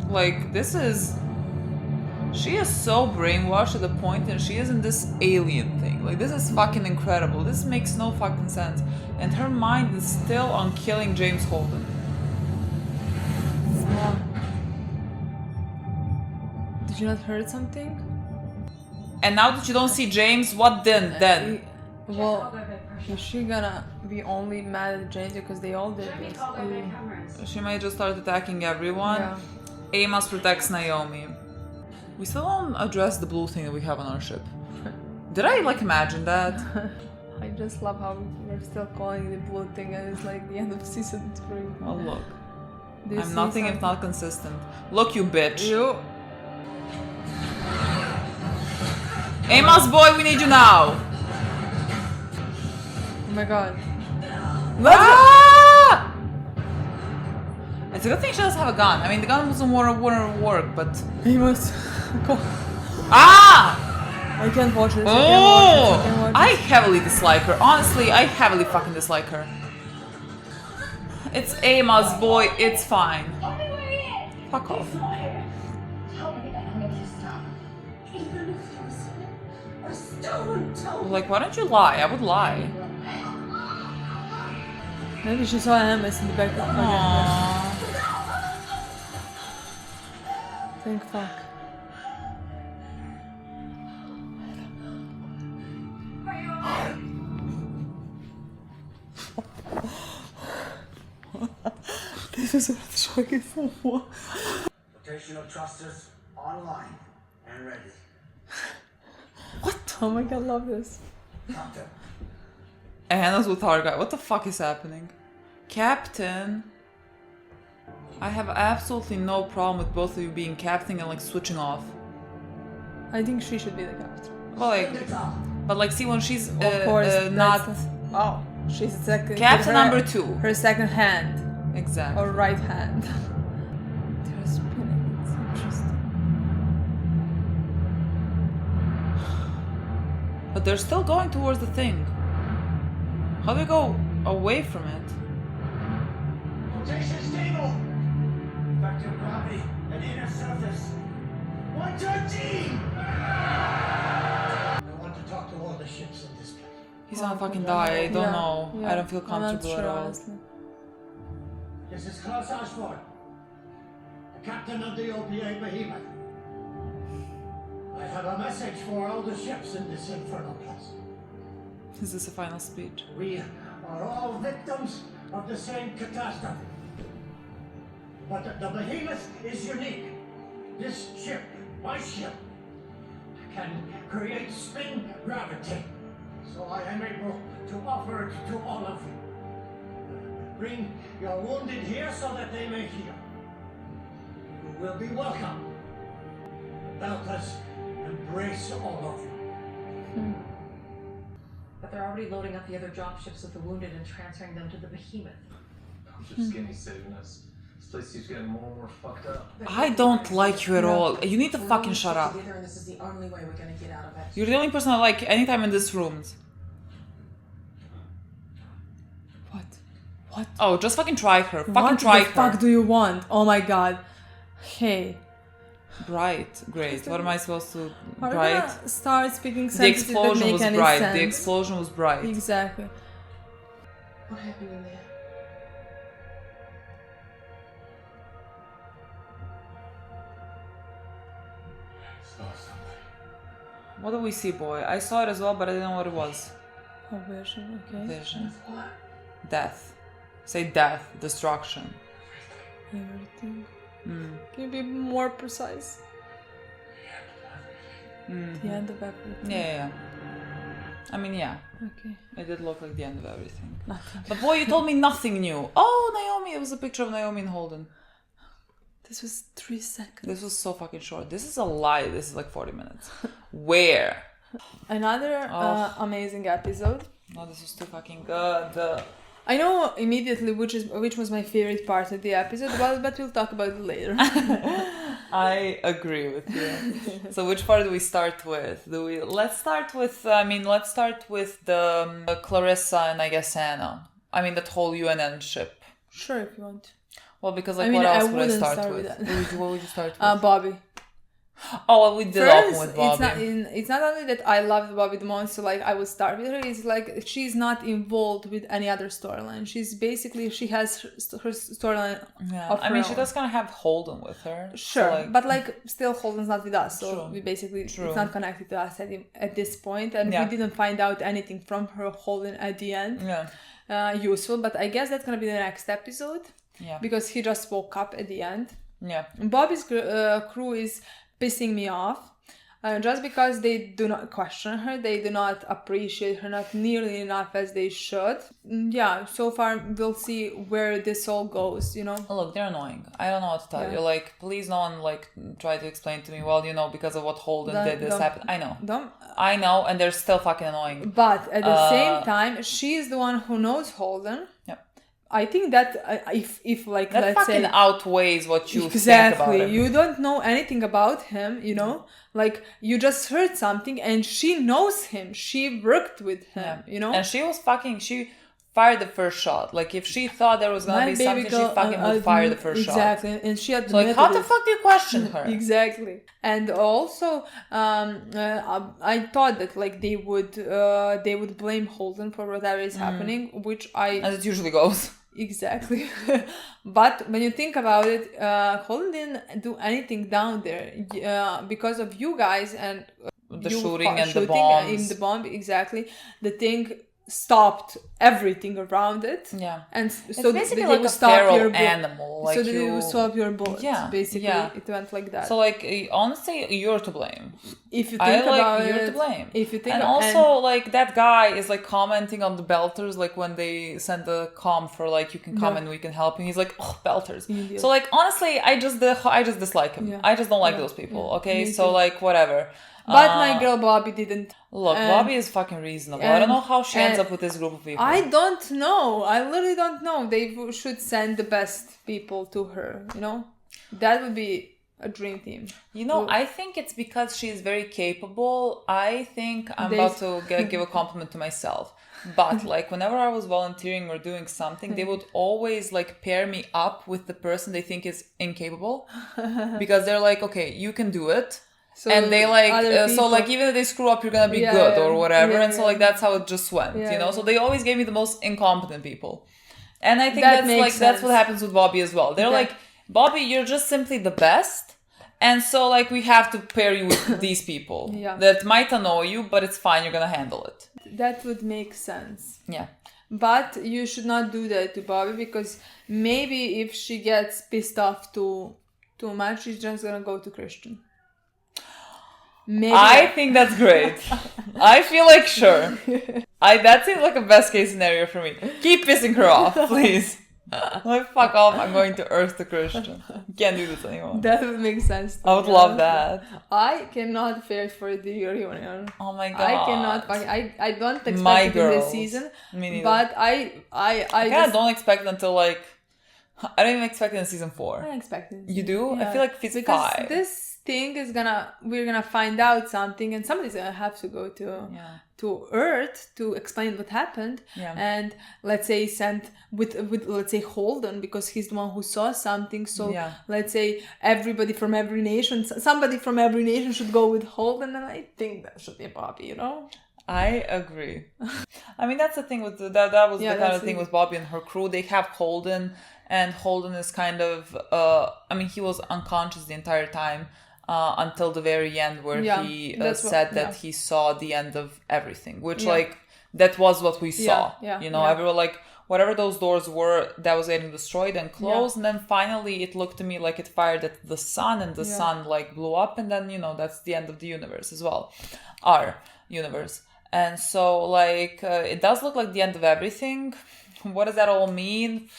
Speaker 2: Like this is. She is so brainwashed at the point, and she is in this alien thing. Like this is fucking incredible. This makes no fucking sense, and her mind is still on killing James Holden.
Speaker 1: Did you not heard something?
Speaker 2: And now that you don't see James, what then?
Speaker 1: Well, is she gonna be only mad at James because they all did this?
Speaker 2: She might just start attacking everyone.
Speaker 1: Yeah.
Speaker 2: Amos protects Naomi. We still don't address the blue thing that we have on our ship. Did I like imagine that?
Speaker 1: I just love how we're still calling it the blue thing and it's like the end of season 3.
Speaker 2: Oh look.
Speaker 1: Do you
Speaker 2: I'm
Speaker 1: see
Speaker 2: nothing if
Speaker 1: something?
Speaker 2: not consistent. Look, you bitch.
Speaker 1: You.
Speaker 2: Amos boy, we need you now.
Speaker 1: Oh my god.
Speaker 2: Ah! It's a good thing she doesn't have a gun. I mean, the gun wouldn't work, but...
Speaker 1: He must.
Speaker 2: Ah!
Speaker 1: I can't watch this.
Speaker 2: Oh! I
Speaker 1: I
Speaker 2: heavily dislike her. Honestly, I heavily fucking dislike her. It's Amos, boy. It's fine. Fuck off. Like, why don't you lie? I would lie.
Speaker 1: Maybe she saw Amos in the back of the car.
Speaker 2: Aww.
Speaker 1: Thank fuck.
Speaker 2: This is shocking for what?
Speaker 4: Rotational thrusters online and ready.
Speaker 1: What? Oh my god, I love this.
Speaker 4: Captain.
Speaker 2: Anna's with our guy. What the fuck is happening? Captain? I have absolutely no problem with both of you being captain and like switching off.
Speaker 1: I think she should be the captain.
Speaker 2: Well, like, but like, see when she's
Speaker 1: Of course,
Speaker 2: not
Speaker 1: Oh, she's the second.
Speaker 2: captain
Speaker 1: her-
Speaker 2: number 2.
Speaker 1: Her second hand.
Speaker 2: Exactly.
Speaker 1: Or right hand. They're spinning. It's interesting.
Speaker 2: But they're still going towards the thing. How do they go away from it?
Speaker 4: Rotation stable. Effective gravity and inner surface. 113! I want to talk to all the ships in this place.
Speaker 2: He's gonna fucking die. I don't know. I don't feel
Speaker 1: I'm not
Speaker 2: comfortable
Speaker 1: sure,
Speaker 2: at all.
Speaker 1: honestly.
Speaker 4: This is Klaus Ashford, the captain of the OPA Behemoth. I have a message for all the ships in this infernal place.
Speaker 2: Is this a final speech?
Speaker 4: We are all victims of the same catastrophe. But the Behemoth is unique. This ship, my ship, can create spin gravity. So I am able to offer it to all of you. Bring your wounded here so that they may heal. You will be welcome. The Beltas embrace all of you.
Speaker 6: But they're already loading up the other drop ships with the wounded and transferring them to the Behemoth.
Speaker 7: I'm just skinny saving us. This place keeps getting more and more fucked up.
Speaker 2: I don't like you at all. You need to
Speaker 6: We're
Speaker 2: fucking
Speaker 6: all
Speaker 2: shut
Speaker 6: stuck
Speaker 2: up.
Speaker 6: together, and this is the only way we're gonna get out of it.
Speaker 2: You're the only person I like anytime in this room.
Speaker 1: What? What?
Speaker 2: Oh, just fucking try her. Fucking
Speaker 1: What
Speaker 2: try
Speaker 1: the
Speaker 2: her.
Speaker 1: fuck do you want? Oh my god. Hey.
Speaker 2: Bright. Great. What am I supposed to...
Speaker 1: Are we
Speaker 2: Bright?
Speaker 1: gonna start speaking
Speaker 2: The
Speaker 1: sentences that
Speaker 2: explosion
Speaker 1: make
Speaker 2: was
Speaker 1: any
Speaker 2: bright.
Speaker 1: sense?
Speaker 2: The explosion was bright.
Speaker 1: Exactly.
Speaker 6: What happened in there?
Speaker 7: Saw something.
Speaker 2: What do we see, boy? I saw it as well, but I didn't know what it was.
Speaker 1: A vision, okay.
Speaker 2: Vision.
Speaker 6: What?
Speaker 2: Death. Say death. Destruction.
Speaker 1: Everything.
Speaker 2: Mm.
Speaker 1: Can you be more precise?
Speaker 2: Mm.
Speaker 1: The end of everything.
Speaker 2: Yeah. I mean, yeah.
Speaker 1: Okay.
Speaker 2: It did look like the end of everything.
Speaker 1: Nothing.
Speaker 2: But boy, you told me nothing new. Oh, Naomi. It was a picture of Naomi and Holden.
Speaker 1: This was 3 seconds.
Speaker 2: This was so fucking short. This is a lie. This is like 40 minutes. Where?
Speaker 1: Another
Speaker 2: Oh.
Speaker 1: amazing episode.
Speaker 2: No, this was too fucking good.
Speaker 1: I know immediately which was my favorite part of the episode, but we'll talk about it later.
Speaker 2: I agree with you. So which part do we start with? Let's start with the Clarissa and I guess Anna. I mean that whole UNN ship.
Speaker 1: Sure, if you want.
Speaker 2: Well, because what else would I start with? What would you start with?
Speaker 1: Bobby.
Speaker 2: Oh, well, we did open with Bobby.
Speaker 1: It's not only that I loved Bobby the most, so like I would start with her. It's like she's not involved with any other storyline. She has her storyline.
Speaker 2: Yeah, I mean, she does kind of have Holden with her.
Speaker 1: Sure, so but like still Holden's not with us, so
Speaker 2: True.
Speaker 1: we basically it's not connected to us at this point, and we didn't find out anything from her Holden at the end.
Speaker 2: Yeah,
Speaker 1: useful, but I guess that's gonna be the next episode.
Speaker 2: Yeah,
Speaker 1: because he just woke up at the end.
Speaker 2: Yeah,
Speaker 1: Bobby's crew is pissing me off just because they do not question her, they do not appreciate her not nearly enough as they should. Yeah, so far we'll see where this all goes, you know.
Speaker 2: Look, they're annoying. I don't know what to tell you. Like, please no one like try to explain to me, well, you know, because of what Holden did this happened. I know. I know, and they're still fucking annoying.
Speaker 1: But at the same time, she is the one who knows Holden.
Speaker 2: Yep.
Speaker 1: I think that if like
Speaker 2: that
Speaker 1: let's
Speaker 2: fucking
Speaker 1: say
Speaker 2: outweighs what you
Speaker 1: exactly
Speaker 2: think about him.
Speaker 1: You don't know anything about him, you know, like you just heard something and she knows him, she worked with him, you know,
Speaker 2: and she fired the first shot. Like if she thought there was gonna be something, she fucking would fire the first shot.
Speaker 1: Exactly, and she had
Speaker 2: like how the fuck do you question her?
Speaker 1: Exactly, and also I thought that like they would blame Holden for whatever is happening, which
Speaker 2: as it usually goes.
Speaker 1: Exactly. But when you think about it, Holden didn't do anything down there because of you guys and
Speaker 2: the shooting and the bombs.
Speaker 1: In the bomb, exactly. The thing stopped everything around it.
Speaker 2: Yeah.
Speaker 1: And
Speaker 2: it's
Speaker 1: so
Speaker 2: basically
Speaker 1: they
Speaker 2: like
Speaker 1: would
Speaker 2: a
Speaker 1: stop
Speaker 2: feral
Speaker 1: your
Speaker 2: animal. Like
Speaker 1: so they would stop your bullets.
Speaker 2: Yeah.
Speaker 1: Basically, it went like that.
Speaker 2: So like honestly, you're to blame.
Speaker 1: If you think about
Speaker 2: you're
Speaker 1: it,
Speaker 2: to blame.
Speaker 1: If you think,
Speaker 2: and also like that guy is like commenting on the belters, like when they send the comm for like you can come and we can help, and he's like, oh, belters. So like honestly, I just dislike him. I just don't like those people. Okay, so like whatever.
Speaker 1: But my girl Bobby didn't.
Speaker 2: Look, Bobby is fucking reasonable. I don't know how she ends up with this group of people.
Speaker 1: I don't know. I literally don't know. They should send the best people to her, you know? That would be a dream team.
Speaker 2: You know, I think it's because she's very capable. I think I'm about to give a compliment to myself. But like whenever I was volunteering or doing something, they would always like pair me up with the person they think is incapable. Because they're like, okay, you can do it. So and they like so like even if they screw up you're gonna be good or whatever and so like that's how it just went, you know. So they always gave me the most incompetent people, and I think that's what happens with Bobby as well. They're like, Bobby, you're just simply the best, and so like we have to pair you with these people that might annoy you, but it's fine, you're gonna handle it.
Speaker 1: That would make sense.
Speaker 2: Yeah.
Speaker 1: But you should not do that to Bobby, because maybe if she gets pissed off too much, she's just gonna go to Christian. Maybe. I
Speaker 2: think that's great. I feel like sure. That seems like a best case scenario for me. Keep pissing her off, please. Like fuck off, I'm going to Earth to Christian. Can't do this anymore.
Speaker 1: That would make sense.
Speaker 2: I would love that.
Speaker 1: I cannot wait for the reunion.
Speaker 2: Oh my god.
Speaker 1: I cannot. I don't expect it in this season.
Speaker 2: Me neither.
Speaker 1: But I
Speaker 2: just don't expect it until like I don't even expect it in season 4.
Speaker 1: I expect it.
Speaker 2: You do?
Speaker 1: Yeah.
Speaker 2: I feel like season 5.
Speaker 1: Because this thing is we're gonna find out something, and somebody's gonna have to go to Earth to explain what happened, and let's say send with let's say Holden, because he's the one who saw something. So let's say somebody from every nation should go with Holden, and I think that should be Bobby, you know.
Speaker 2: I agree. I mean, that's the thing with that was the kind of thing with Bobby and her crew. They have Holden, and Holden is kind of I mean, he was unconscious the entire time. Until the very end, where he said that he saw the end of everything, which like that was what we saw. You know, everyone like whatever those doors were that was getting destroyed and closed, and then finally it looked to me like it fired at the sun, and the sun like blew up, and then you know that's the end of the universe as well, our universe. And so like it does look like the end of everything. What does that all mean?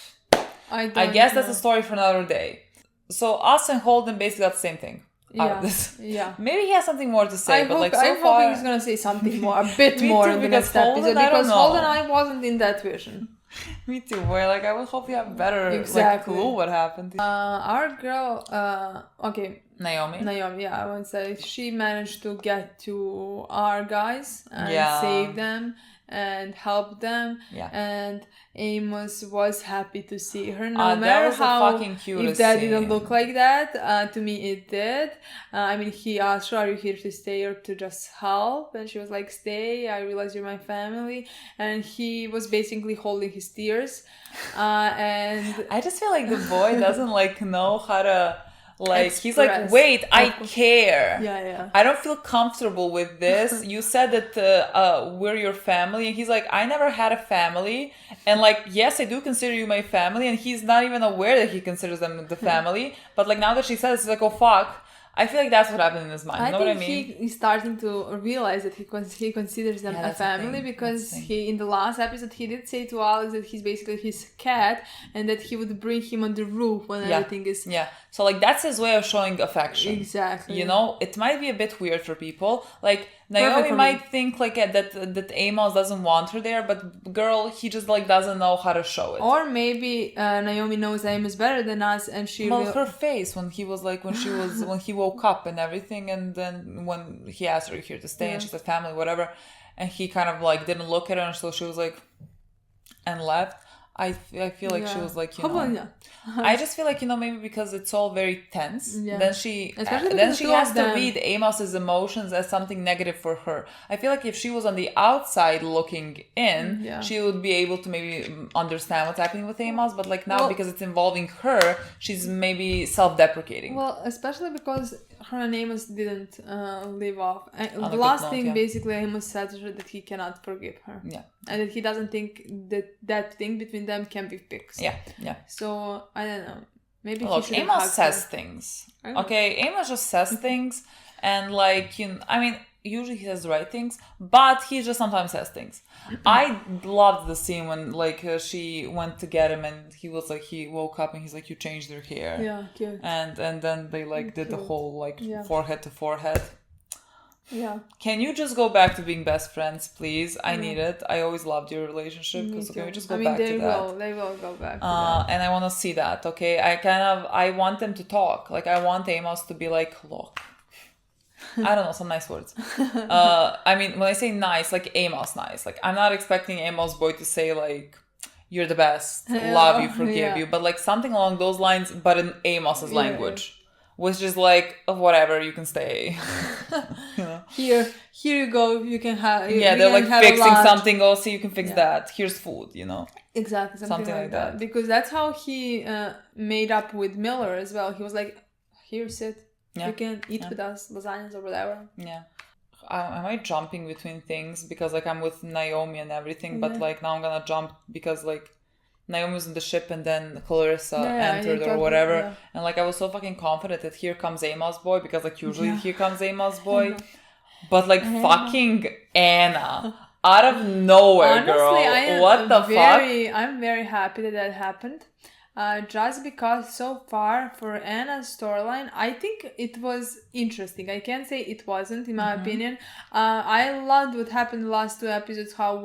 Speaker 2: I guess that's a story for another day. So us and Holden basically got the same thing. Maybe he has something more to say, but like so far
Speaker 1: hoping he's gonna say something more, a bit more in the next episode, because Holden I wasn't in that vision.
Speaker 2: Me too. Boy, like I would hope you have better
Speaker 1: Exactly.
Speaker 2: like clue what happened.
Speaker 1: Our girl,
Speaker 2: Naomi.
Speaker 1: yeah, I would say she managed to get to our guys and
Speaker 2: Yeah.
Speaker 1: save them and help them.
Speaker 2: Yeah.
Speaker 1: And Amos was happy to see her, no
Speaker 2: That
Speaker 1: matter
Speaker 2: was the
Speaker 1: how.
Speaker 2: fucking cutest
Speaker 1: If that
Speaker 2: scene.
Speaker 1: didn't look like that, to me it did. I mean, he asked her, "Are you here to stay or to just help?" And she was like, "Stay. I realize you're my family." And he was basically holding his tears. And
Speaker 2: I just feel like the boy doesn't like know how to like. He's like,
Speaker 1: Express.
Speaker 2: wait, I care.
Speaker 1: yeah.
Speaker 2: I don't feel comfortable with this. You said that we're your family, and he's like, I never had a family, and like, yes, I do consider you my family, and he's not even aware that he considers them the family. But like now that she says, he's like, oh fuck. I feel like that's what happened in his mind. You know what I mean?
Speaker 1: He's starting to realize that he considers them a
Speaker 2: that's the
Speaker 1: family
Speaker 2: thing.
Speaker 1: because
Speaker 2: That's the thing.
Speaker 1: he in the last episode he did say to Alex that he's basically his cat and that he would bring him on the roof when everything is
Speaker 2: Yeah. So like that's his way of showing affection.
Speaker 1: exactly.
Speaker 2: You know, it might be a bit weird for people. Like
Speaker 1: Perfect
Speaker 2: Naomi
Speaker 1: for
Speaker 2: might
Speaker 1: me.
Speaker 2: think like that Amos doesn't want her there, but girl, he just like doesn't know how to show it.
Speaker 1: Or maybe Naomi knows Amos better than us and she
Speaker 2: Well, her face when he was like when he woke up and everything, and then when he asked her, "Are you here to stay?" and she said family, whatever, and he kind of like didn't look at her, and so she was like and left. I feel like she was like, you know, I just feel like, you know, maybe because it's all very tense,
Speaker 1: Yeah.
Speaker 2: then she
Speaker 1: Especially
Speaker 2: then
Speaker 1: because
Speaker 2: she
Speaker 1: two of
Speaker 2: has to
Speaker 1: them-
Speaker 2: read Amos's emotions as something negative for her. I feel like if she was on the outside looking in,
Speaker 1: Yeah.
Speaker 2: she would be able to maybe understand what's happening with Amos, but like now
Speaker 1: Well-
Speaker 2: because it's involving her, she's maybe self-deprecating.
Speaker 1: Well, especially because her and Amos didn't live off.
Speaker 2: On a
Speaker 1: The
Speaker 2: good
Speaker 1: last
Speaker 2: note,
Speaker 1: thing,
Speaker 2: yeah.
Speaker 1: basically, Amos said to her that he cannot forgive her.
Speaker 2: Yeah.
Speaker 1: And that he doesn't think that thing between them can be fixed.
Speaker 2: Yeah.
Speaker 1: So, I don't know. Maybe
Speaker 2: Look,
Speaker 1: he should
Speaker 2: Amos
Speaker 1: have
Speaker 2: says
Speaker 1: her.
Speaker 2: things.
Speaker 1: I know.
Speaker 2: Okay, Amos just says things, and like, you know, I mean, usually he says the right things, but he just sometimes says things. I loved the scene when like she went to get him, and he was like, he woke up and he's like, you changed your hair.
Speaker 1: Yeah, cute.
Speaker 2: And then they like did the
Speaker 1: Cute.
Speaker 2: whole like
Speaker 1: Yeah.
Speaker 2: forehead to forehead.
Speaker 1: Yeah.
Speaker 2: Can you just go back to being best friends, please? I need it. I always loved your relationship.
Speaker 1: Me
Speaker 2: So can we
Speaker 1: too.
Speaker 2: just go
Speaker 1: I mean,
Speaker 2: back to that?
Speaker 1: They will go back to that.
Speaker 2: And I want to see that, okay? I want them to talk. Like, I want Amos to be like, look. I don't know, some nice words. I mean, when I say nice, like Amos nice. Like, I'm not expecting Amos boy to say, like, you're the best, love you, forgive
Speaker 1: Yeah.
Speaker 2: you. But, like, something along those lines, but in Amos's
Speaker 1: Yeah.
Speaker 2: language. Which is like, oh, whatever, you can stay. You know?
Speaker 1: Here you go. You can have.
Speaker 2: Yeah,
Speaker 1: you
Speaker 2: they're
Speaker 1: can
Speaker 2: like
Speaker 1: have a
Speaker 2: fixing
Speaker 1: lunch.
Speaker 2: something. Oh, see, you can fix
Speaker 1: Yeah.
Speaker 2: that. Here's food, you know?
Speaker 1: Exactly, something like that. Because that's how he made up with Miller as well. He was like, "Here, sit.
Speaker 2: Yeah.
Speaker 1: You can eat with us, lasagnas or whatever."
Speaker 2: Yeah. Am I jumping between things? Because, like, I'm with Naomi and everything, but, like, now I'm gonna jump because, like, Naomi was in the ship and then Clarissa entered or whatever.
Speaker 1: Yeah.
Speaker 2: And, like, I was so fucking confident that here comes Amos boy because, like, usually here comes Amos boy. But, like, fucking Anna. Out of nowhere,
Speaker 1: Honestly,
Speaker 2: girl.
Speaker 1: I am
Speaker 2: What the fuck?
Speaker 1: I'm very happy that happened. Just because so far for Anna's storyline, I think it was interesting. I can't say it wasn't, in my opinion. I loved what happened the last two episodes, how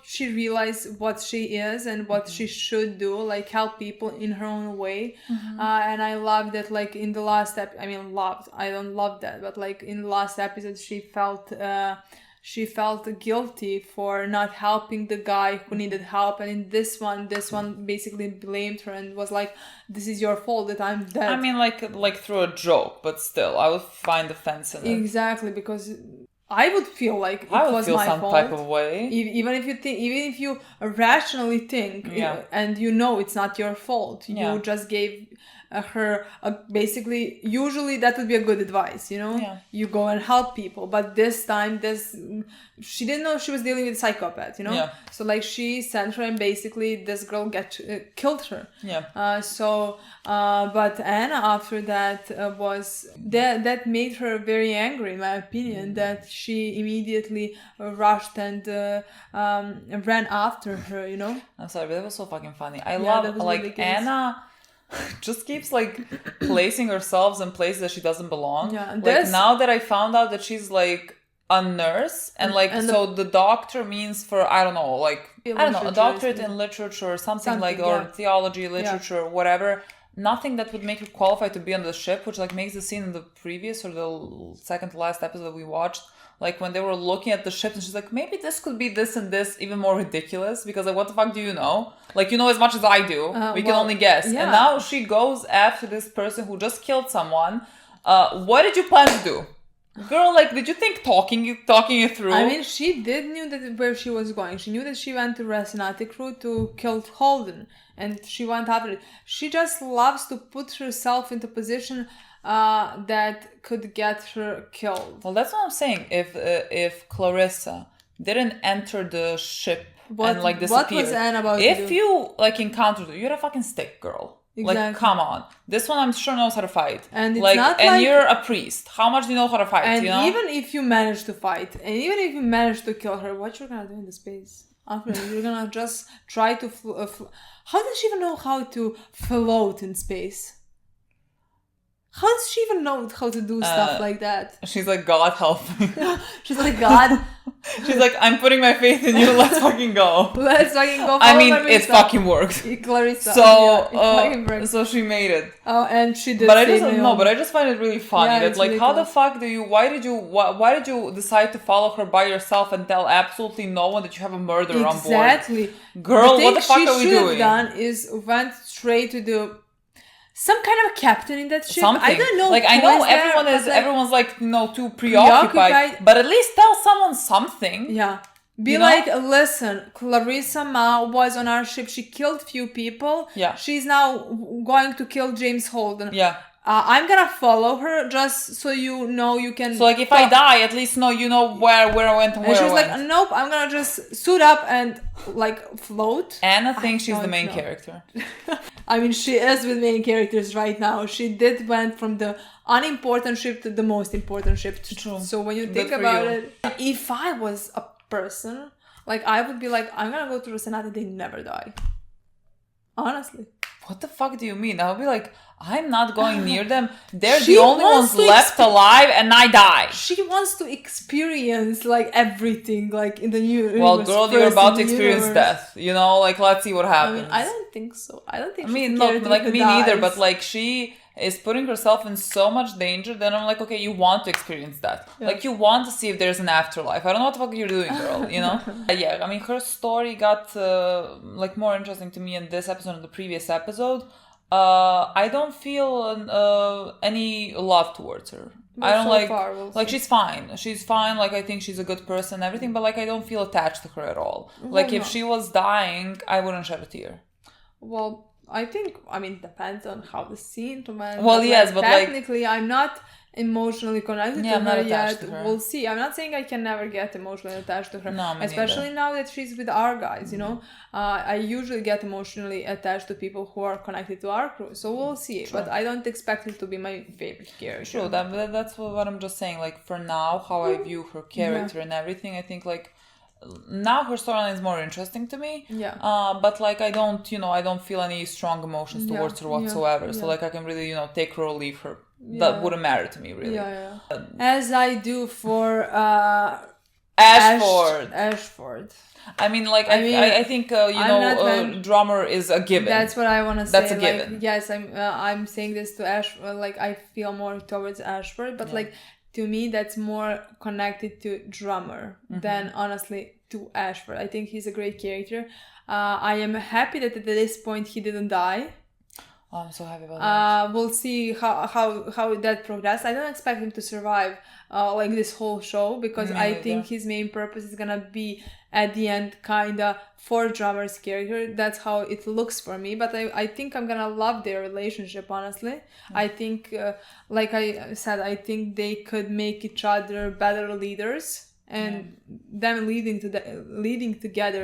Speaker 1: she realized what she is and what she should do, like help people in her own way. And I love that, like in the last I don't love that, but like in the last episode she felt guilty for not helping the guy who needed help, and in this one basically blamed her and was like, "This is your fault that I'm dead."
Speaker 2: I mean, like through a joke, but still, I would find offense in it.
Speaker 1: Exactly, because I would feel like it
Speaker 2: I would
Speaker 1: was
Speaker 2: feel
Speaker 1: my
Speaker 2: some
Speaker 1: fault.
Speaker 2: type of way.
Speaker 1: Even if you rationally think, and you know it's not your fault, you just gave her basically. Usually that would be a good advice, you know.
Speaker 2: Yeah.
Speaker 1: You go and help people, but this time, she didn't know she was dealing with a psychopath, you know.
Speaker 2: Yeah.
Speaker 1: So like she sent her, and basically this girl killed her.
Speaker 2: Yeah.
Speaker 1: But Anna after that that made her very angry, in my opinion, that she immediately rushed and ran after her, you know.
Speaker 2: I'm sorry, but that was so fucking funny. I
Speaker 1: that
Speaker 2: love,
Speaker 1: was
Speaker 2: like,
Speaker 1: ridiculous.
Speaker 2: Anna just keeps, like, placing herself in places that she doesn't belong.
Speaker 1: Yeah, and
Speaker 2: like,
Speaker 1: this-
Speaker 2: now that I found out that she's, like, a nurse, and, like,
Speaker 1: And
Speaker 2: so the doctor means for, I don't know, like, I don't know, a
Speaker 1: Literature
Speaker 2: doctorate
Speaker 1: is-
Speaker 2: in literature or something
Speaker 1: Something,
Speaker 2: like, or
Speaker 1: yeah.
Speaker 2: theology, literature, whatever. Nothing that would make you qualified to be on the ship, which like makes the scene in the previous or the second to last episode that we watched, like when they were looking at the ship and she's like, maybe this could be this and this, even more ridiculous, because like what the fuck do you know? Like you know as much as I do. We can only guess.
Speaker 1: yeah.
Speaker 2: And now she goes after this person who just killed someone. What did you plan to do? Girl, like, did you think talking it through?
Speaker 1: I mean, she did knew that where she was going. She knew that she went to Resinati crew to kill Holden, and she went after it. She just loves to put herself into position that could get her killed.
Speaker 2: Well, that's what I'm saying. If Clarissa didn't enter the ship and like disappear,
Speaker 1: what was Anne about to
Speaker 2: if
Speaker 1: do?
Speaker 2: you like encountered her, you're a fucking stick, girl.
Speaker 1: Exactly.
Speaker 2: Like, come on. This one I'm sure knows how to fight.
Speaker 1: And it's
Speaker 2: like,
Speaker 1: not
Speaker 2: and
Speaker 1: like-
Speaker 2: you're a priest. How much do you know how to fight?
Speaker 1: And
Speaker 2: you know?
Speaker 1: even if you manage to fight, and even if you manage to kill her, what you're gonna do in the space? After you're gonna just try to. How does she even know how to float in space? How does she even know how to do stuff like that?
Speaker 2: She's like, God help me.
Speaker 1: She's like, God,
Speaker 2: She's like, I'm putting my faith in you. Let's fucking go.
Speaker 1: let's fucking go.
Speaker 2: I mean,
Speaker 1: follow
Speaker 2: it
Speaker 1: Clarissa.
Speaker 2: fucking worked.
Speaker 1: Clarissa.
Speaker 2: So,
Speaker 1: yeah, it fucking worked.
Speaker 2: so she made it.
Speaker 1: Oh, and she did.
Speaker 2: But I
Speaker 1: save
Speaker 2: just
Speaker 1: Naomi.
Speaker 2: but I just find it really funny
Speaker 1: Yeah,
Speaker 2: that
Speaker 1: it's
Speaker 2: like how the
Speaker 1: ridiculous.
Speaker 2: fuck do you why did you decide to follow her by yourself and tell absolutely no one that you have a murderer on board?
Speaker 1: Exactly.
Speaker 2: Girl, what the fuck are we
Speaker 1: she should
Speaker 2: doing?
Speaker 1: have done is went straight to the some kind of captain in that ship.
Speaker 2: Something.
Speaker 1: I don't know.
Speaker 2: Like I
Speaker 1: who
Speaker 2: know
Speaker 1: was there,
Speaker 2: everyone
Speaker 1: but,
Speaker 2: is
Speaker 1: like,
Speaker 2: everyone's like too preoccupied, but at least tell someone something.
Speaker 1: Yeah. Be
Speaker 2: You know?
Speaker 1: like, listen, Clarissa Ma was on our ship. She killed few people.
Speaker 2: Yeah.
Speaker 1: She's now going to kill James Holden.
Speaker 2: Yeah.
Speaker 1: I'm gonna follow her just so you know you can.
Speaker 2: So like if I die, at least you know where I went and
Speaker 1: And
Speaker 2: where
Speaker 1: she
Speaker 2: I
Speaker 1: was
Speaker 2: went.
Speaker 1: like, nope, I'm gonna just suit up and like float.
Speaker 2: Anna thinks she's the
Speaker 1: don't
Speaker 2: main
Speaker 1: know.
Speaker 2: character.
Speaker 1: I mean, she is with main characters right now. She did went from the unimportant ship to the most important ship.
Speaker 2: True.
Speaker 1: So when you
Speaker 2: Good
Speaker 1: think
Speaker 2: for
Speaker 1: about
Speaker 2: you.
Speaker 1: it, if I was a person, like I would be like, I'm gonna go to Rosanati, they never die. Honestly.
Speaker 2: What the fuck do you mean? I would be like, I'm not going near them. They're
Speaker 1: She
Speaker 2: the only
Speaker 1: wants
Speaker 2: ones
Speaker 1: to
Speaker 2: left alive, and I die.
Speaker 1: She wants to experience like everything, like in the new.
Speaker 2: Well,
Speaker 1: universe,
Speaker 2: girl, you're
Speaker 1: first
Speaker 2: about
Speaker 1: in
Speaker 2: to
Speaker 1: the
Speaker 2: experience
Speaker 1: universe.
Speaker 2: death. You know, like let's see what
Speaker 1: I
Speaker 2: happens.
Speaker 1: mean, I don't think so. I don't think.
Speaker 2: I
Speaker 1: she's
Speaker 2: mean,
Speaker 1: the
Speaker 2: not
Speaker 1: character
Speaker 2: like
Speaker 1: who
Speaker 2: me neither,
Speaker 1: dies.
Speaker 2: but like she is putting herself in so much danger. Then I'm like, okay, you want to experience that.
Speaker 1: Yeah.
Speaker 2: Like you want to see if there's an afterlife. I don't know what the fuck you're doing, girl. You know? Yeah, I mean, her story got like more interesting to me in this episode than the previous episode. I don't feel any love towards her. I don't
Speaker 1: so
Speaker 2: like
Speaker 1: far, we'll
Speaker 2: like
Speaker 1: see.
Speaker 2: she's fine. She's fine. Like I think she's a good person and everything, but like I don't feel attached to her at all. Like if
Speaker 1: no.
Speaker 2: she was dying, I wouldn't shed a tear.
Speaker 1: Well, I think, I mean, depends on how the scene went.
Speaker 2: Well, yes, but, like-
Speaker 1: technically, I'm not emotionally connected
Speaker 2: Yeah,
Speaker 1: to
Speaker 2: I'm not
Speaker 1: her
Speaker 2: attached
Speaker 1: yet.
Speaker 2: to her.
Speaker 1: We'll see. I'm not saying I can never get emotionally attached to her.
Speaker 2: No, me
Speaker 1: especially
Speaker 2: neither.
Speaker 1: now that she's with our guys, you know. I usually get emotionally attached to people who are connected to our crew. So we'll see. But I don't expect it to be my favorite character.
Speaker 2: True, that's what I'm just saying. Like for now, how I view her character and everything, I think like now her storyline is more interesting to me.
Speaker 1: Yeah.
Speaker 2: But like I don't feel any strong emotions
Speaker 1: Yeah,
Speaker 2: towards her
Speaker 1: yeah,
Speaker 2: whatsoever. So
Speaker 1: yeah.
Speaker 2: like I can really take her or leave her.
Speaker 1: Yeah.
Speaker 2: That wouldn't matter to me really.
Speaker 1: Yeah. As I do for
Speaker 2: Ashford.
Speaker 1: Ashford.
Speaker 2: I mean, like
Speaker 1: I mean,
Speaker 2: I think
Speaker 1: not
Speaker 2: Drummer is a given.
Speaker 1: That's what I want to say.
Speaker 2: That's a
Speaker 1: like,
Speaker 2: given.
Speaker 1: Yes, I'm saying this to Ash. Like I feel more towards Ashford, but like to me, that's more connected to Drummer than honestly to Ashford. I think he's a great character. I am happy that at this point he didn't die.
Speaker 2: Oh, I'm so happy about that.
Speaker 1: We'll see how that progresses. I don't expect him to survive like this whole show because
Speaker 2: Me
Speaker 1: I
Speaker 2: neither.
Speaker 1: think his main purpose is gonna be at the end kinda for Drummer's character. That's how it looks for me. But I think I'm gonna love their relationship, honestly. I think like I said, I think they could make each other better leaders, and them leading together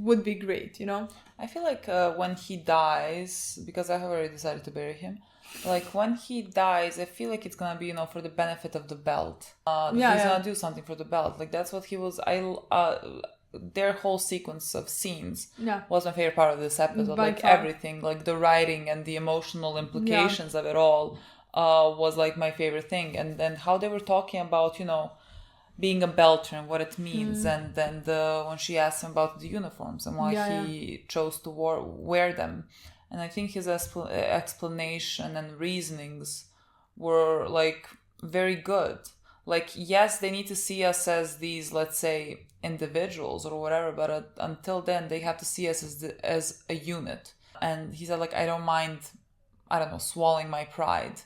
Speaker 1: would be great, you know.
Speaker 2: I feel like when he dies, because I have already decided to bury him, like when he dies, I feel like it's gonna be, for the benefit of the belt. He's gonna do something for the belt. Like that's what he was. Their whole sequence of scenes was my favorite part of this episode.
Speaker 1: By
Speaker 2: Like
Speaker 1: far.
Speaker 2: everything, like the writing and the emotional implications of it all, was like my favorite thing. And then how they were talking about, being a belter and what it means, and then when she asked him about the uniforms and why he chose to wear them, and I think his explanation and reasonings were like very good. Like, yes, they need to see us as these, let's say, individuals or whatever, but until then they have to see us as a unit. And he said, like, I don't mind, I don't know, swallowing my pride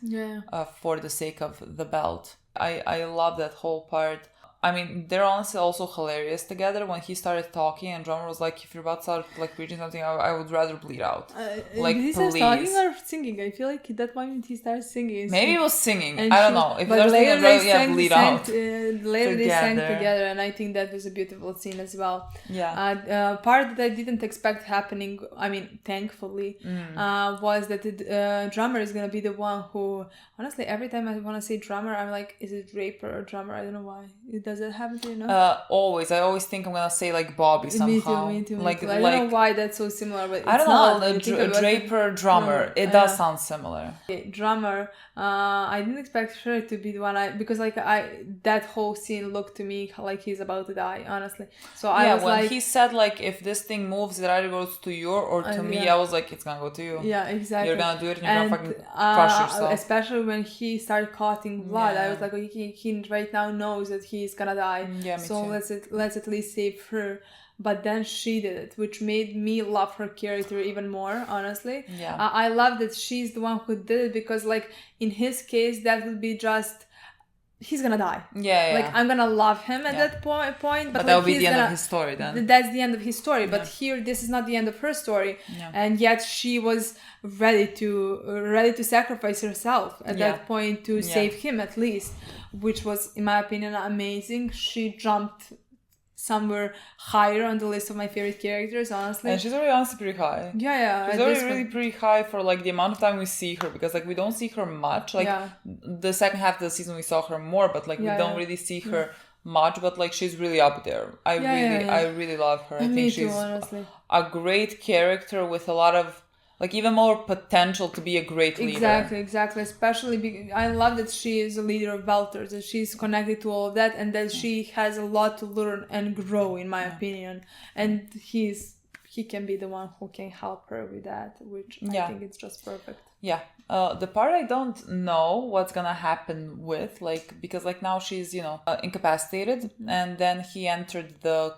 Speaker 2: for the sake of the belt. I love that whole part. I mean, they're honestly also hilarious together. When he started talking and Drummer was like, if you're about to start like preaching something, I would rather bleed out. Like,
Speaker 1: did he start talking or singing? I feel like at that moment he started singing.
Speaker 2: Maybe he was singing. I don't know. If
Speaker 1: but
Speaker 2: there's
Speaker 1: later they
Speaker 2: bleed out.
Speaker 1: Later they sang together, and I think that was a beautiful scene as well.
Speaker 2: Yeah.
Speaker 1: Part that I didn't expect happening, I mean, thankfully, was that the Drummer is gonna be the one who, honestly, every time I want to say Drummer, I'm like, is it Draper or Drummer? I don't know why. Does it happen to you? No?
Speaker 2: Always. I always think I'm gonna say like Bobby somehow.
Speaker 1: Me too.
Speaker 2: Like,
Speaker 1: I don't know why that's so similar, but it's
Speaker 2: I don't
Speaker 1: not.
Speaker 2: know. Draper, Drummer. It does sound similar.
Speaker 1: Drummer. I didn't expect her to be the one. Because like that whole scene looked to me like he's about to die. Honestly. So I was
Speaker 2: when
Speaker 1: like,
Speaker 2: he said like, if this thing moves, it either goes to you or to me. I was like, it's gonna go to you.
Speaker 1: Yeah, exactly.
Speaker 2: You're gonna do it, and you're gonna fucking crush yourself.
Speaker 1: Especially when he started clotting blood, I was like, he right now knows that he's gonna die.
Speaker 2: Yeah, me
Speaker 1: so
Speaker 2: too.
Speaker 1: let's at least save her. But then she did it, which made me love her character even more, honestly.
Speaker 2: Yeah.
Speaker 1: I love that she's the one who did it, because like in his case that would be just, he's gonna die.
Speaker 2: Yeah.
Speaker 1: Like, I'm gonna love him at that point, but like,
Speaker 2: that would be the end of his story then.
Speaker 1: That's the end of his story. But here, this is not the end of her story.
Speaker 2: Yeah.
Speaker 1: And yet she was ready to sacrifice herself at that point to save him, at least, which was, in my opinion, amazing. She jumped somewhere higher on the list of my favorite characters, honestly.
Speaker 2: And she's already honestly pretty high.
Speaker 1: Yeah.
Speaker 2: She's already really pretty high for like the amount of time we see her, because like we don't see her much. Like the second half of the season we saw her more, but like we don't really see her much. But like she's really up there. I really love her. I think she's a great character with a lot of like even more potential to be a great leader.
Speaker 1: Exactly. Especially I love that she is a leader of Belters, that she's connected to all of that, and that she has a lot to learn and grow, in my opinion. And he can be the one who can help her with that, which I think it's just perfect.
Speaker 2: Yeah. The part I don't know what's gonna happen with, like, because like now she's, incapacitated, and then he entered the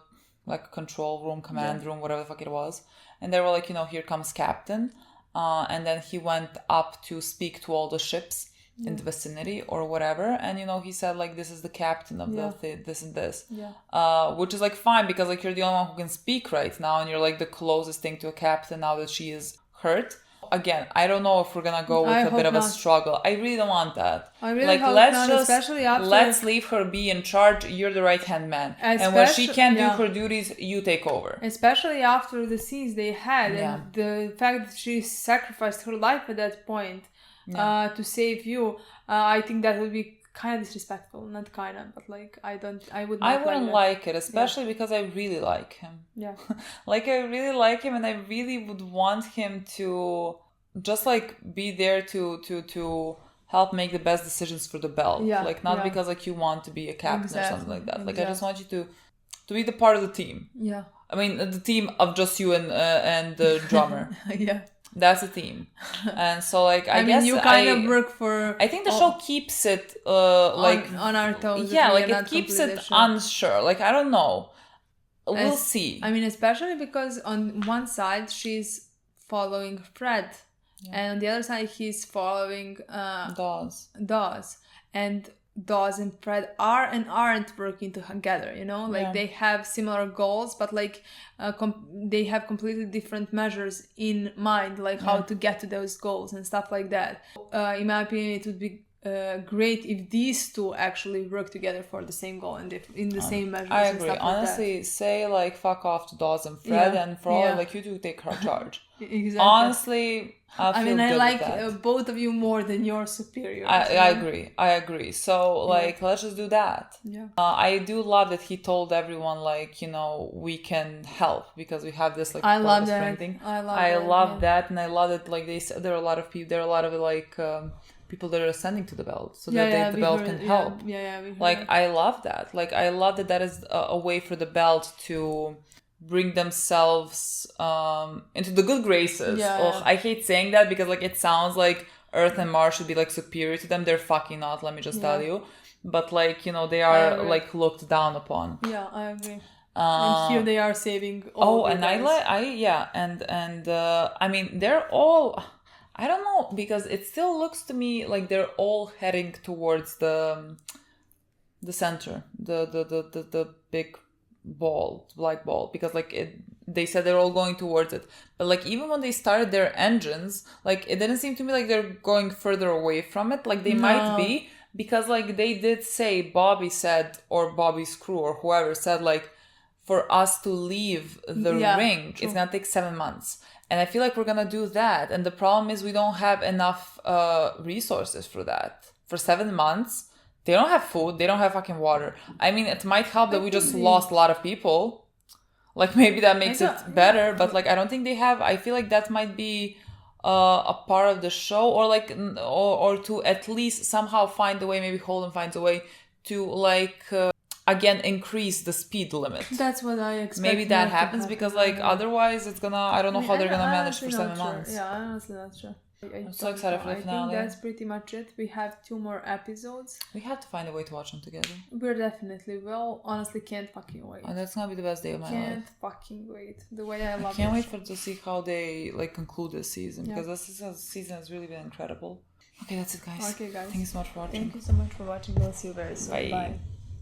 Speaker 2: like control room, command room, whatever the fuck it was. And they were like, here comes Captain. And then he went up to speak to all the ships in the vicinity or whatever. And, he said, like, this is the captain of this and this. Yeah. Which is, like, fine, because, like, you're the only one who can speak right now. And you're, like, the closest thing to a captain now that she is hurt. Again, I don't know if we're gonna go with a bit of a struggle. I really don't want that.
Speaker 1: I really hope not, especially after...
Speaker 2: let's leave her be in charge. You're the right-hand man. And when she can't do her duties, you take over.
Speaker 1: Especially after the scenes they had, and the fact that she sacrificed her life at that point to save you, I think that would be kind of disrespectful. Not kind of, but like I wouldn't
Speaker 2: like it, especially because I really like him.
Speaker 1: Yeah.
Speaker 2: Like I really like him, and I really would want him to just like be there to help make the best decisions for the belt.
Speaker 1: Yeah.
Speaker 2: Like not because like you want to be a captain or something like that. Like I just want you to be the part of the team.
Speaker 1: Yeah.
Speaker 2: I mean the team of just you and the drummer.
Speaker 1: Yeah.
Speaker 2: That's a team. And so like I
Speaker 1: mean,
Speaker 2: guess
Speaker 1: you kind of work for...
Speaker 2: I think the show keeps it like
Speaker 1: on our toes.
Speaker 2: Yeah, like it keeps it unsure. Like I don't know. We'll see.
Speaker 1: I mean, especially because on one side she's following Fred, and on the other side he's following Dawes. And Dawes and Fred are and aren't working together, like they have similar goals, but like they have completely different measures in mind, like how to get to those goals and stuff like that. In my opinion, it would be great if these two actually work together for the same goal and in the same measures.
Speaker 2: I agree.
Speaker 1: And stuff
Speaker 2: honestly,
Speaker 1: like
Speaker 2: say like fuck off to Dawes and Fred, and for all like you two take her charge.
Speaker 1: Exactly.
Speaker 2: Honestly, I
Speaker 1: like both of you more than your superiors.
Speaker 2: I agree. So like let's just do that.
Speaker 1: Yeah.
Speaker 2: I do love that he told everyone like we can help because we have this like
Speaker 1: I love that.
Speaker 2: thing.
Speaker 1: I love that,
Speaker 2: and I love that like they said there are a lot of people, there are a lot of like people that are ascending to the belt so
Speaker 1: Yeah,
Speaker 2: that the
Speaker 1: we
Speaker 2: belt
Speaker 1: heard-
Speaker 2: can
Speaker 1: yeah,
Speaker 2: help.
Speaker 1: we heard
Speaker 2: Like,
Speaker 1: that.
Speaker 2: I love that. Like, I love that is a way for the belt to bring themselves into the good graces.
Speaker 1: Yeah,
Speaker 2: Ugh,
Speaker 1: yeah.
Speaker 2: I hate saying that because, like, it sounds like Earth and Mars should be, like, superior to them. They're fucking not, let me just tell you. But, like, you know, they are,
Speaker 1: agree.
Speaker 2: like, looked down upon.
Speaker 1: Yeah, I agree. And here they are saving all the
Speaker 2: and
Speaker 1: guys.
Speaker 2: I mean, they're all, I don't know, because it still looks to me like they're all heading towards the center, the big ball, black ball, because like they said they're all going towards it. But like even when they started their engines, like it didn't seem to me like they're going further away from it. Like they might be, because like they did say, Bobby said, or Bobby's crew or whoever said, like, for us to leave the ring, it's gonna take 7 months. And I feel like we're gonna do that. And the problem is we don't have enough resources for that. For 7 months, they don't have food, they don't have fucking water. I mean, it might help that we just lost a lot of people. Like maybe that makes it better, but like I don't think they have. I feel like that might be a part of the show, or like, or to at least somehow find a way. Maybe Holden finds a way to like. Again, increase the speed limit.
Speaker 1: That's what I expect.
Speaker 2: Maybe that happens because, like, otherwise it's gonna. I don't know how they're gonna manage for 7 months.
Speaker 1: Yeah, honestly, not sure.
Speaker 2: I'm so excited for the finale.
Speaker 1: I think that's pretty much it. We have 2 more episodes.
Speaker 2: We have to find a way to watch them together.
Speaker 1: We're definitely will. Honestly, can't fucking wait.
Speaker 2: Oh, that's gonna be the best day of my life.
Speaker 1: Can't fucking wait. The way I love it.
Speaker 2: Can't wait to see how they like conclude this season, because this season has really been incredible. Okay, that's it, guys.
Speaker 1: Okay, guys.
Speaker 2: Thank you so much for watching.
Speaker 1: Thank you so much for watching. We'll see you very soon.
Speaker 2: Bye.
Speaker 1: Bye.